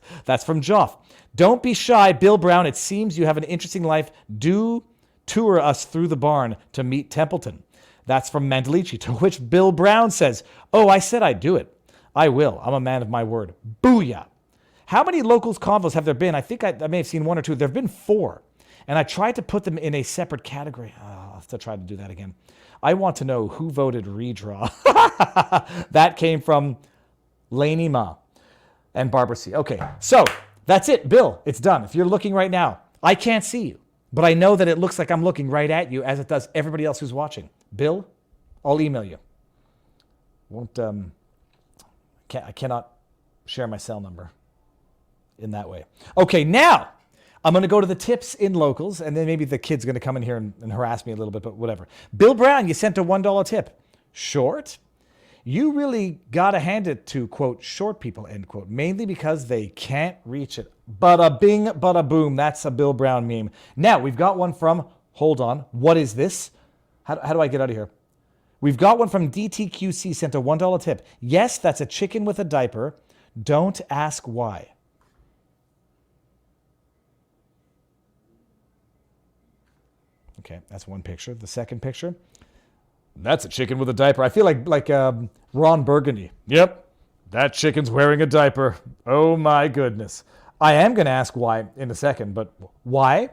from Joff. Don't be shy, Bill Brown. It seems you have an interesting life. Do tour us through the barn to meet Templeton. That's from Mandalici, to which Bill Brown says, oh, I said I'd do it. I will. I'm a man of my word. Booyah. How many locals convos have there been? I think I may have seen 1 or 2. There have been 4. And I tried to put them in a separate category. I'll have to try to do that again. I want to know who voted redraw. That came from Laney Ma and Barbara C. Okay, so that's it, Bill. It's done. If you're looking right now, I can't see you, but I know that it looks like I'm looking right at you as it does everybody else who's watching. Bill, I'll email you. I cannot share my cell number in that way. Okay, now I'm going to go to the tips in locals, and then maybe the kid's going to come in here and harass me a little bit, but whatever. Bill Brown, you sent a $1 tip. Short? You really got to hand it to, quote, short people, end quote, mainly because they can't reach it. Bada bing, bada boom. That's a Bill Brown meme. Now, we've got one from, hold on, what is this? How do I get out of here? We've got one from DTQC, sent a $1 tip. Yes, that's a chicken with a diaper. Don't ask why. Okay, that's one picture. The second picture, that's a chicken with a diaper. I feel like Ron Burgundy. Yep, that chicken's wearing a diaper. Oh my goodness. I am going to ask why in a second, but why?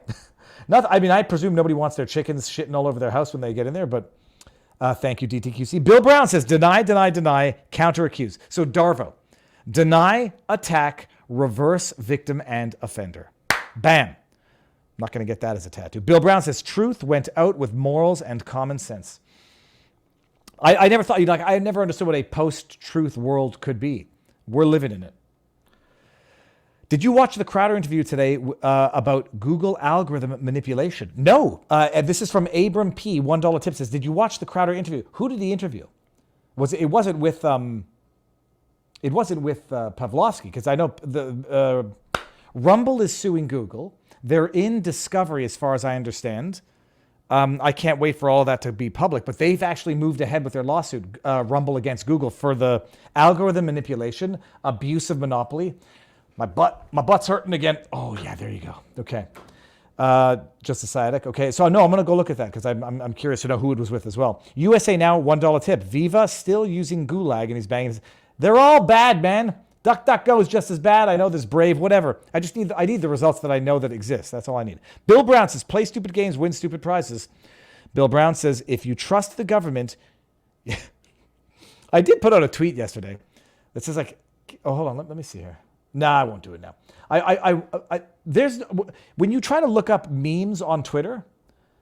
I presume nobody wants their chickens shitting all over their house when they get in there, but thank you, DTQC. Bill Brown says, deny, counter accuse. So Darvo, deny, attack, reverse victim and offender. Bam. I'm not going to get that as a tattoo. Bill Brown says, truth went out with morals and common sense. I never thought, I never understood what a post-truth world could be. We're living in it. Did you watch the Crowder interview today about Google algorithm manipulation? No. And this is from Abram P. $1 tip says, did you watch the Crowder interview? Who did he interview? It wasn't with Pavlovsky, because I know the Rumble is suing Google. They're in discovery, as far as I understand. I can't wait for all of that to be public, but they've actually moved ahead with their lawsuit, Rumble against Google, for the algorithm manipulation, abuse of monopoly. My butt's hurting again. Oh yeah, there you go. Okay, just a sciatic. Okay, so no, I'm gonna go look at that because I'm curious to know who it was with as well. USA Now $1 tip. Viva still using Gulag and he's banging. They're all bad, man. DuckDuckGo is just as bad. I know there's Brave, whatever. I need the results that I know that exist. That's all I need. Bill Brown says, play stupid games, win stupid prizes. Bill Brown says, if you trust the government, I did put out a tweet yesterday that says oh, hold on, let me see here. Nah, I won't do it now. When you try to look up memes on Twitter,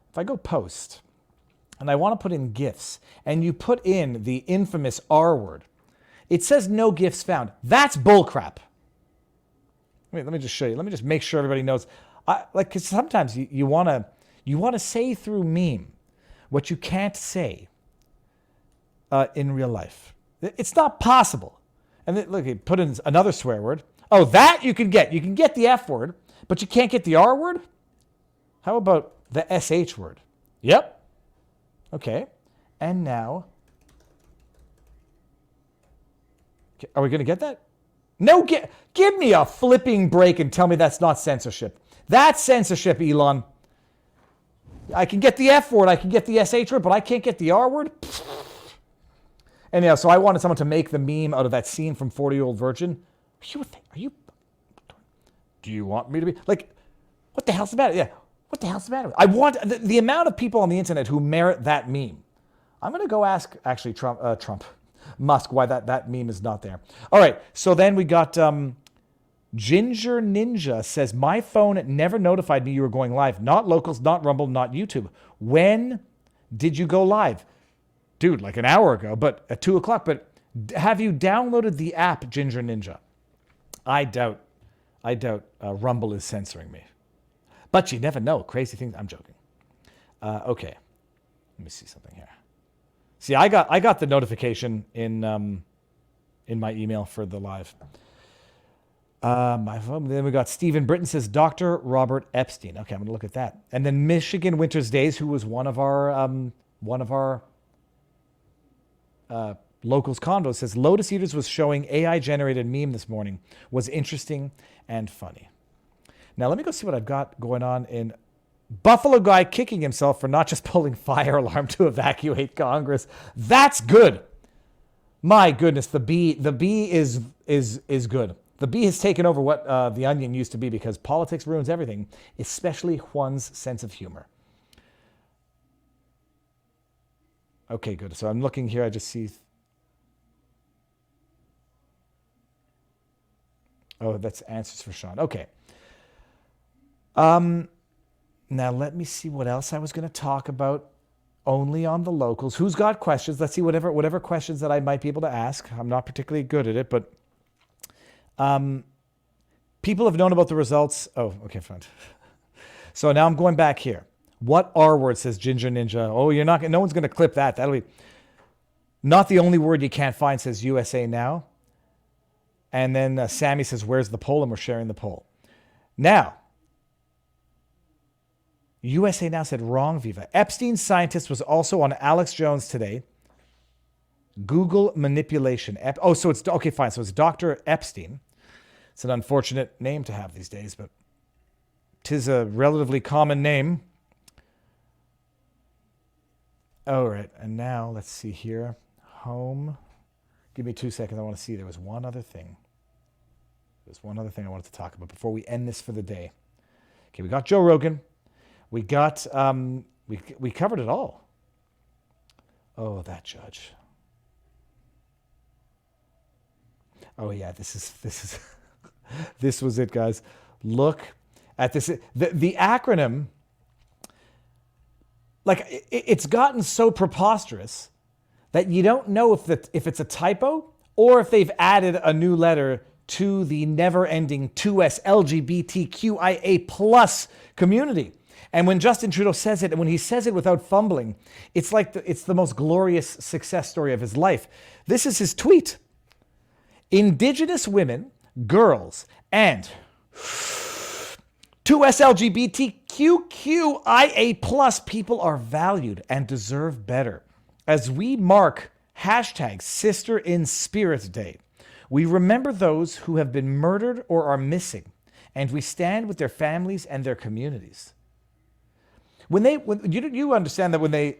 if I go post and I want to put in GIFs and you put in the infamous R word, it says no GIFs found. That's bullcrap. Wait, let me just show you. Let me just make sure everybody knows. Because sometimes you want to say through meme what you can't say in real life. It's not possible. And then, look, put in another swear word. Oh, that you can get. You can get the F word, but you can't get the R word? How about the SH word? Yep. Okay. And now, are we going to get that? No, give me a flipping break and tell me that's not censorship. That's censorship, Elon. I can get the F word, I can get the SH word, but I can't get the R word? Anyhow, so I wanted someone to make the meme out of that scene from 40-Year-Old Virgin. Do you want me to be? What the hell's the matter? Yeah, what the hell's the matter? I want the amount of people on the internet who merit that meme. I'm going to go ask, actually, Musk, why that meme is not there. All right, so then we got Ginger Ninja says, my phone never notified me you were going live. Not locals, not Rumble, not YouTube. When did you go live? Dude, like an hour ago, but at 2 o'clock. But have you downloaded the app, Ginger Ninja? I doubt Rumble is censoring me. But you never know. Crazy things. I'm joking. Okay. Let me see something here. See, I got the notification in my email for the live. My phone. Then we got Stephen Britton says Dr. Robert Epstein. Okay, I'm gonna look at that. And then Michigan Winter's Days, who was one of our Locals Convo says, Lotus Eaters was showing AI-generated meme this morning. Was interesting and funny. Now, let me go see what I've got going on in Buffalo Guy kicking himself for not just pulling fire alarm to evacuate Congress. That's good. My goodness, the bee is good. The bee has taken over what the Onion used to be because politics ruins everything, especially Juan's sense of humor. Okay, good. So I'm looking here. I just see. Oh, that's answers for Sean. Okay. Now let me see what else I was going to talk about. Only on the locals. Who's got questions? Let's see whatever questions that I might be able to ask. I'm not particularly good at it, but people have known about the results. Oh, okay, fine. So now I'm going back here. What R word, says Ginger Ninja? Oh, no one's going to clip that. That'll be not the only word you can't find, says USA Now. And then Sammy says, where's the poll? And we're sharing the poll. Now, USA Now said wrong, Viva. Epstein's scientist was also on Alex Jones today. Google manipulation. So it's, okay, fine. So it's Dr. Epstein. It's an unfortunate name to have these days, but 'tis a relatively common name. All right, and now let's see here. Home. Give me 2 seconds. I want to see. There was one other thing. There's one other thing I wanted to talk about before we end this for the day. Okay, we got Joe Rogan. We got, we covered it all. Oh, that judge. Oh yeah, this is, this was it, guys. Look at this. The acronym, like it's gotten so preposterous that you don't know if it's a typo or if they've added a new letter to the never-ending 2S LGBTQIA plus community. And when Justin Trudeau says it, and when he says it without fumbling, it's like it's the most glorious success story of his life. This is his tweet. Indigenous women, girls, and 2S LGBTQIA plus people are valued and deserve better. As we mark hashtag Sister in Spirit Day, we remember those who have been murdered or are missing, and we stand with their families and their communities. When you understand that when they,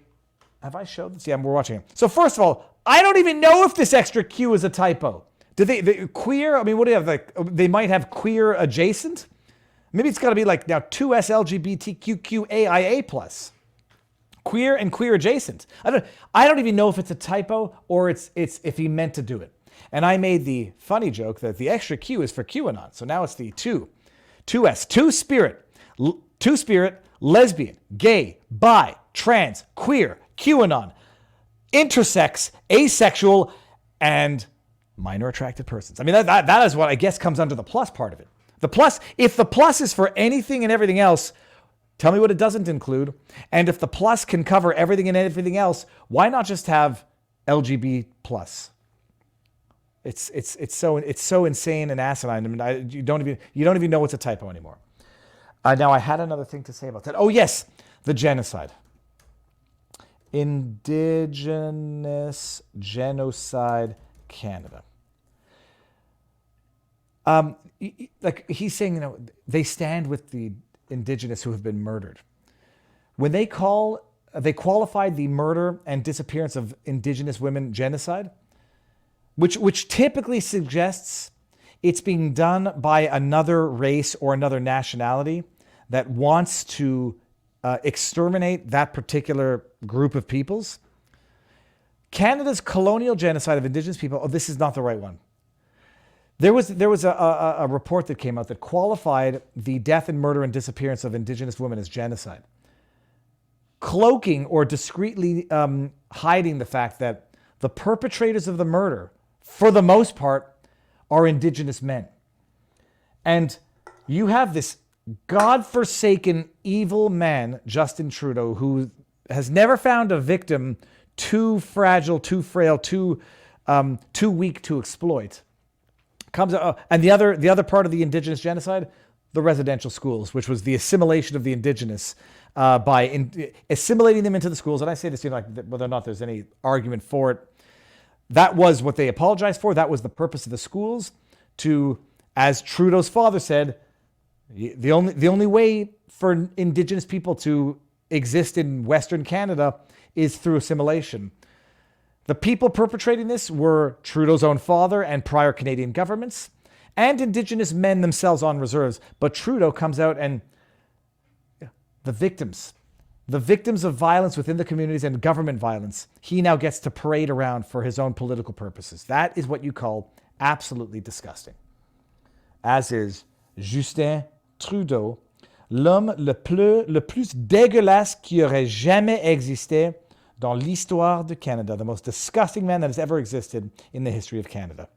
have I showed this? Yeah, we're watching it. So first of all, I don't even know if this extra Q is a typo. Did they queer? I mean, what do you have? Like, they might have queer adjacent. Maybe it's got to be like now 2S LGBTQAIA plus. Queer and queer adjacent. I don't even know if it's a typo or it's if he meant to do it. And I made the funny joke that the extra Q is for QAnon. So now it's the 2S, two spirit, lesbian, gay, bi, trans, queer, QAnon, intersex, asexual, and minor attracted persons. I mean, that is what I guess comes under the plus part of it. The plus, if the plus is for anything and everything else, tell me what it doesn't include. And if the plus can cover everything and everything else, why not just have LGB plus? It's so insane and asinine. I mean, you don't even know it's a typo anymore. Now I had another thing to say about that. Oh yes, the genocide. Indigenous Genocide Canada. Like he's saying, they stand with the Indigenous who have been murdered. When they qualified the murder and disappearance of Indigenous women genocide, which typically suggests it's being done by another race or another nationality that wants to exterminate that particular group of peoples. Canada's colonial genocide of Indigenous people, this is not the right one. There was a report that came out that qualified the death and murder and disappearance of Indigenous women as genocide, cloaking or discreetly hiding the fact that the perpetrators of the murder, for the most part, are Indigenous men. And you have this godforsaken evil man, Justin Trudeau, who has never found a victim too fragile, too frail, too weak to exploit. And the other part of the Indigenous genocide, the residential schools, which was the assimilation of the Indigenous by assimilating them into the schools. And I say this, like whether or not there's any argument for it. that was what they apologized for. That was the purpose of the schools to, as Trudeau's father said, the only way for Indigenous people to exist in Western Canada is through assimilation. The people perpetrating this were Trudeau's own father and prior Canadian governments and Indigenous men themselves on reserves. But Trudeau comes out and the victims of violence within the communities and government violence, he now gets to parade around for his own political purposes. That is what you call absolutely disgusting. As is Justin Trudeau, l'homme le plus dégueulasse qui aurait jamais existé dans l'histoire de Canada, the most disgusting man that has ever existed in the history of Canada.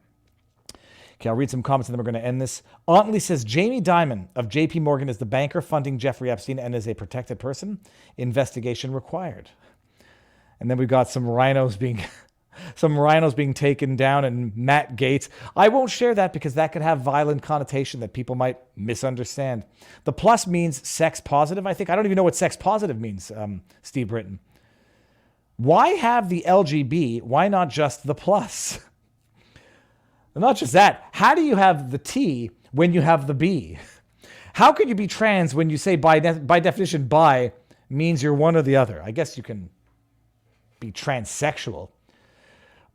Okay, I'll read some comments and then we're going to end this. Auntly says, Jamie Dimon of JP Morgan is the banker funding Jeffrey Epstein and is a protected person. Investigation required. And then we've got some rhinos being taken down and Matt Gaetz. I won't share that because that could have violent connotation that people might misunderstand. The plus means sex positive, I think. I don't even know what sex positive means, Steve Britton. Why have the LGB? Why not just the plus? Not just that. How do you have the T when you have the B? How can you be trans when you say by definition bi means you're one or the other? I guess you can be transsexual.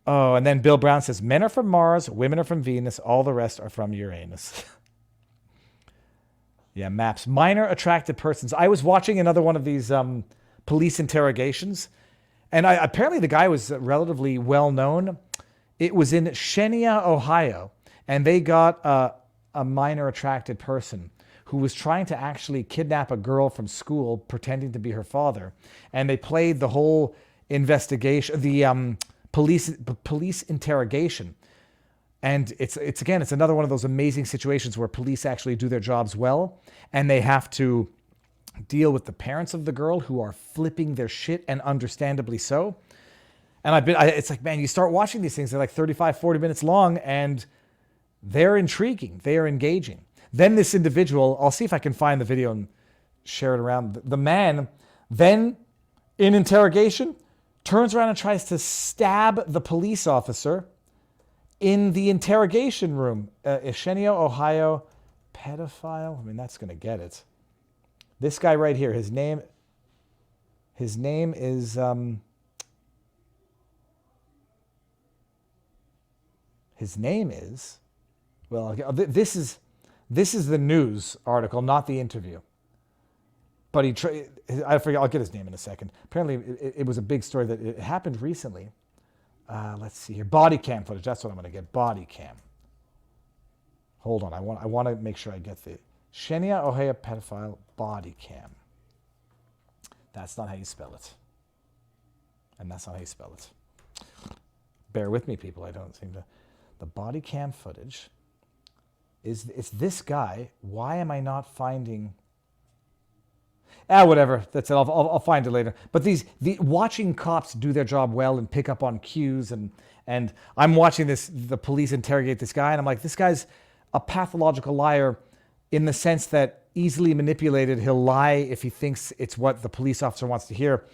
Oh, and then Bill Brown says, men are from Mars, women are from Venus, all the rest are from Uranus. Yeah, maps. Minor attracted persons. I was watching another one of these police interrogations, and apparently the guy was relatively well known. It was in Xenia, Ohio, and they got a minor attracted person who was trying to actually kidnap a girl from school, pretending to be her father. And they played the whole investigation, the police interrogation. And it's another one of those amazing situations where police actually do their jobs well, and they have to deal with the parents of the girl who are flipping their shit, and understandably so. And it's like, man, you start watching these things, they're like 35, 40 minutes long, and they're intriguing. They are engaging. Then this individual, I'll see if I can find the video and share it around. The man then, in interrogation, turns around and tries to stab the police officer in the interrogation room. Xenia, Ohio, pedophile. I mean, that's going to get it. This guy right here, his name is... His name is, well, this is the news article, not the interview. But I forget, I'll get his name in a second. Apparently, it was a big story that it happened recently. Let's see here, body cam footage. That's what I'm going to get, body cam. Hold on, I want to make sure I get the Xenia, Ohio pedophile body cam. That's not how you spell it. And that's not how you spell it. Bear with me, people. I don't seem to... The body cam footage it's this guy. Why am I not finding? Whatever. That's it. I'll find it later. But watching cops do their job well and pick up on cues, and I'm watching the police interrogate this guy, and I'm like, this guy's a pathological liar in the sense that easily manipulated. He'll lie if he thinks it's what the police officer wants to hear.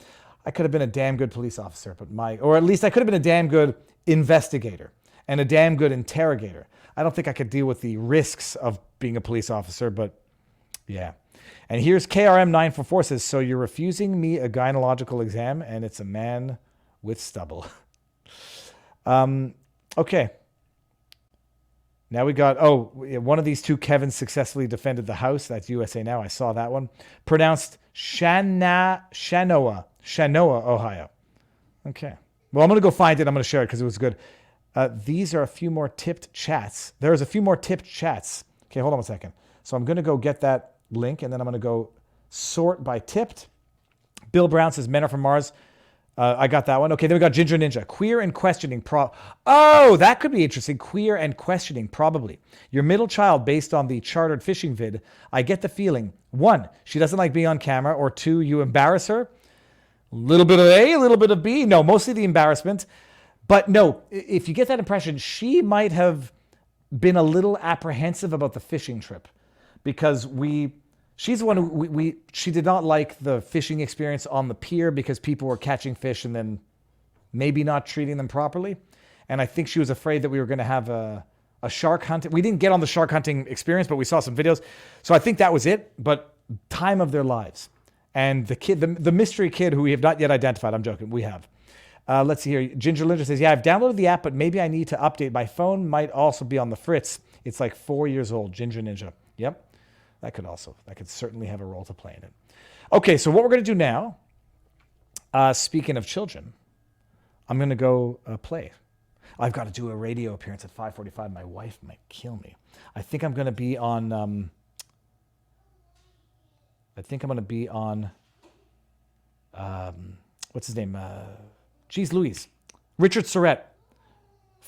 I could have been a damn good police officer, or at least I could have been a damn good investigator and a damn good interrogator. I don't think I could deal with the risks of being a police officer, but yeah. And here's KRM 944 says, so you're refusing me a gynecological exam and it's a man with stubble. Okay. Now we got, one of these two Kevins successfully defended the House. That's USA Now. I saw that one. Pronounced Shanoa, Ohio. Okay. Well, I'm going to go find it. I'm going to share it because it was good. These are a few more tipped chats. There's a few more tipped chats. Okay, hold on a second. So I'm going to go get that link, and then I'm going to go sort by tipped. Bill Brown says, men are from Mars. I got that one. Okay, then we got Ginger Ninja. Queer and questioning. That could be interesting. Queer and questioning, probably. Your middle child, based on the chartered fishing vid, I get the feeling, 1, she doesn't like being on camera, or 2, you embarrass her. A little bit of A, a little bit of B. No, mostly the embarrassment. But no, if you get that impression, she might have been a little apprehensive about the fishing trip, because she's the one who she did not like the fishing experience on the pier because people were catching fish and then maybe not treating them properly. And I think she was afraid that we were going to have a shark hunt. We didn't get on the shark hunting experience, but we saw some videos. So I think that was it. But time of their lives. And the kid, the mystery kid who we have not yet identified. I'm joking. We have. Let's see here. Ginger Linda says, yeah, I've downloaded the app, but maybe I need to update. My phone might also be on the fritz. It's like 4 years old. Ginger Ninja. Yep. That could certainly have a role to play in it. Okay, so what we're going to do now, speaking of children, I'm going to go play. I've got to do a radio appearance at 5:45. My wife might kill me. I think I'm going to be on... what's his name? Louise. Richard Surrett.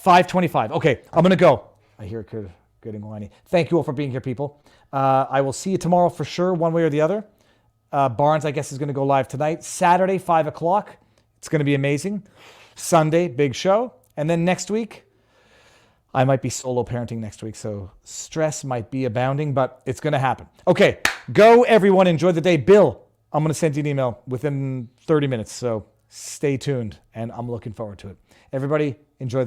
5:25. Okay, I'm going to go. I hear it getting whiny. Thank you all for being here, people. I will see you tomorrow for sure, one way or the other. Barnes, I guess, is going to go live tonight. Saturday, 5 o'clock. It's going to be amazing. Sunday, big show. And then next week, I might be solo parenting next week, so stress might be abounding, but it's going to happen. Okay, go everyone. Enjoy the day. Bill, I'm going to send you an email within 30 minutes, so stay tuned, and I'm looking forward to it. Everybody, enjoy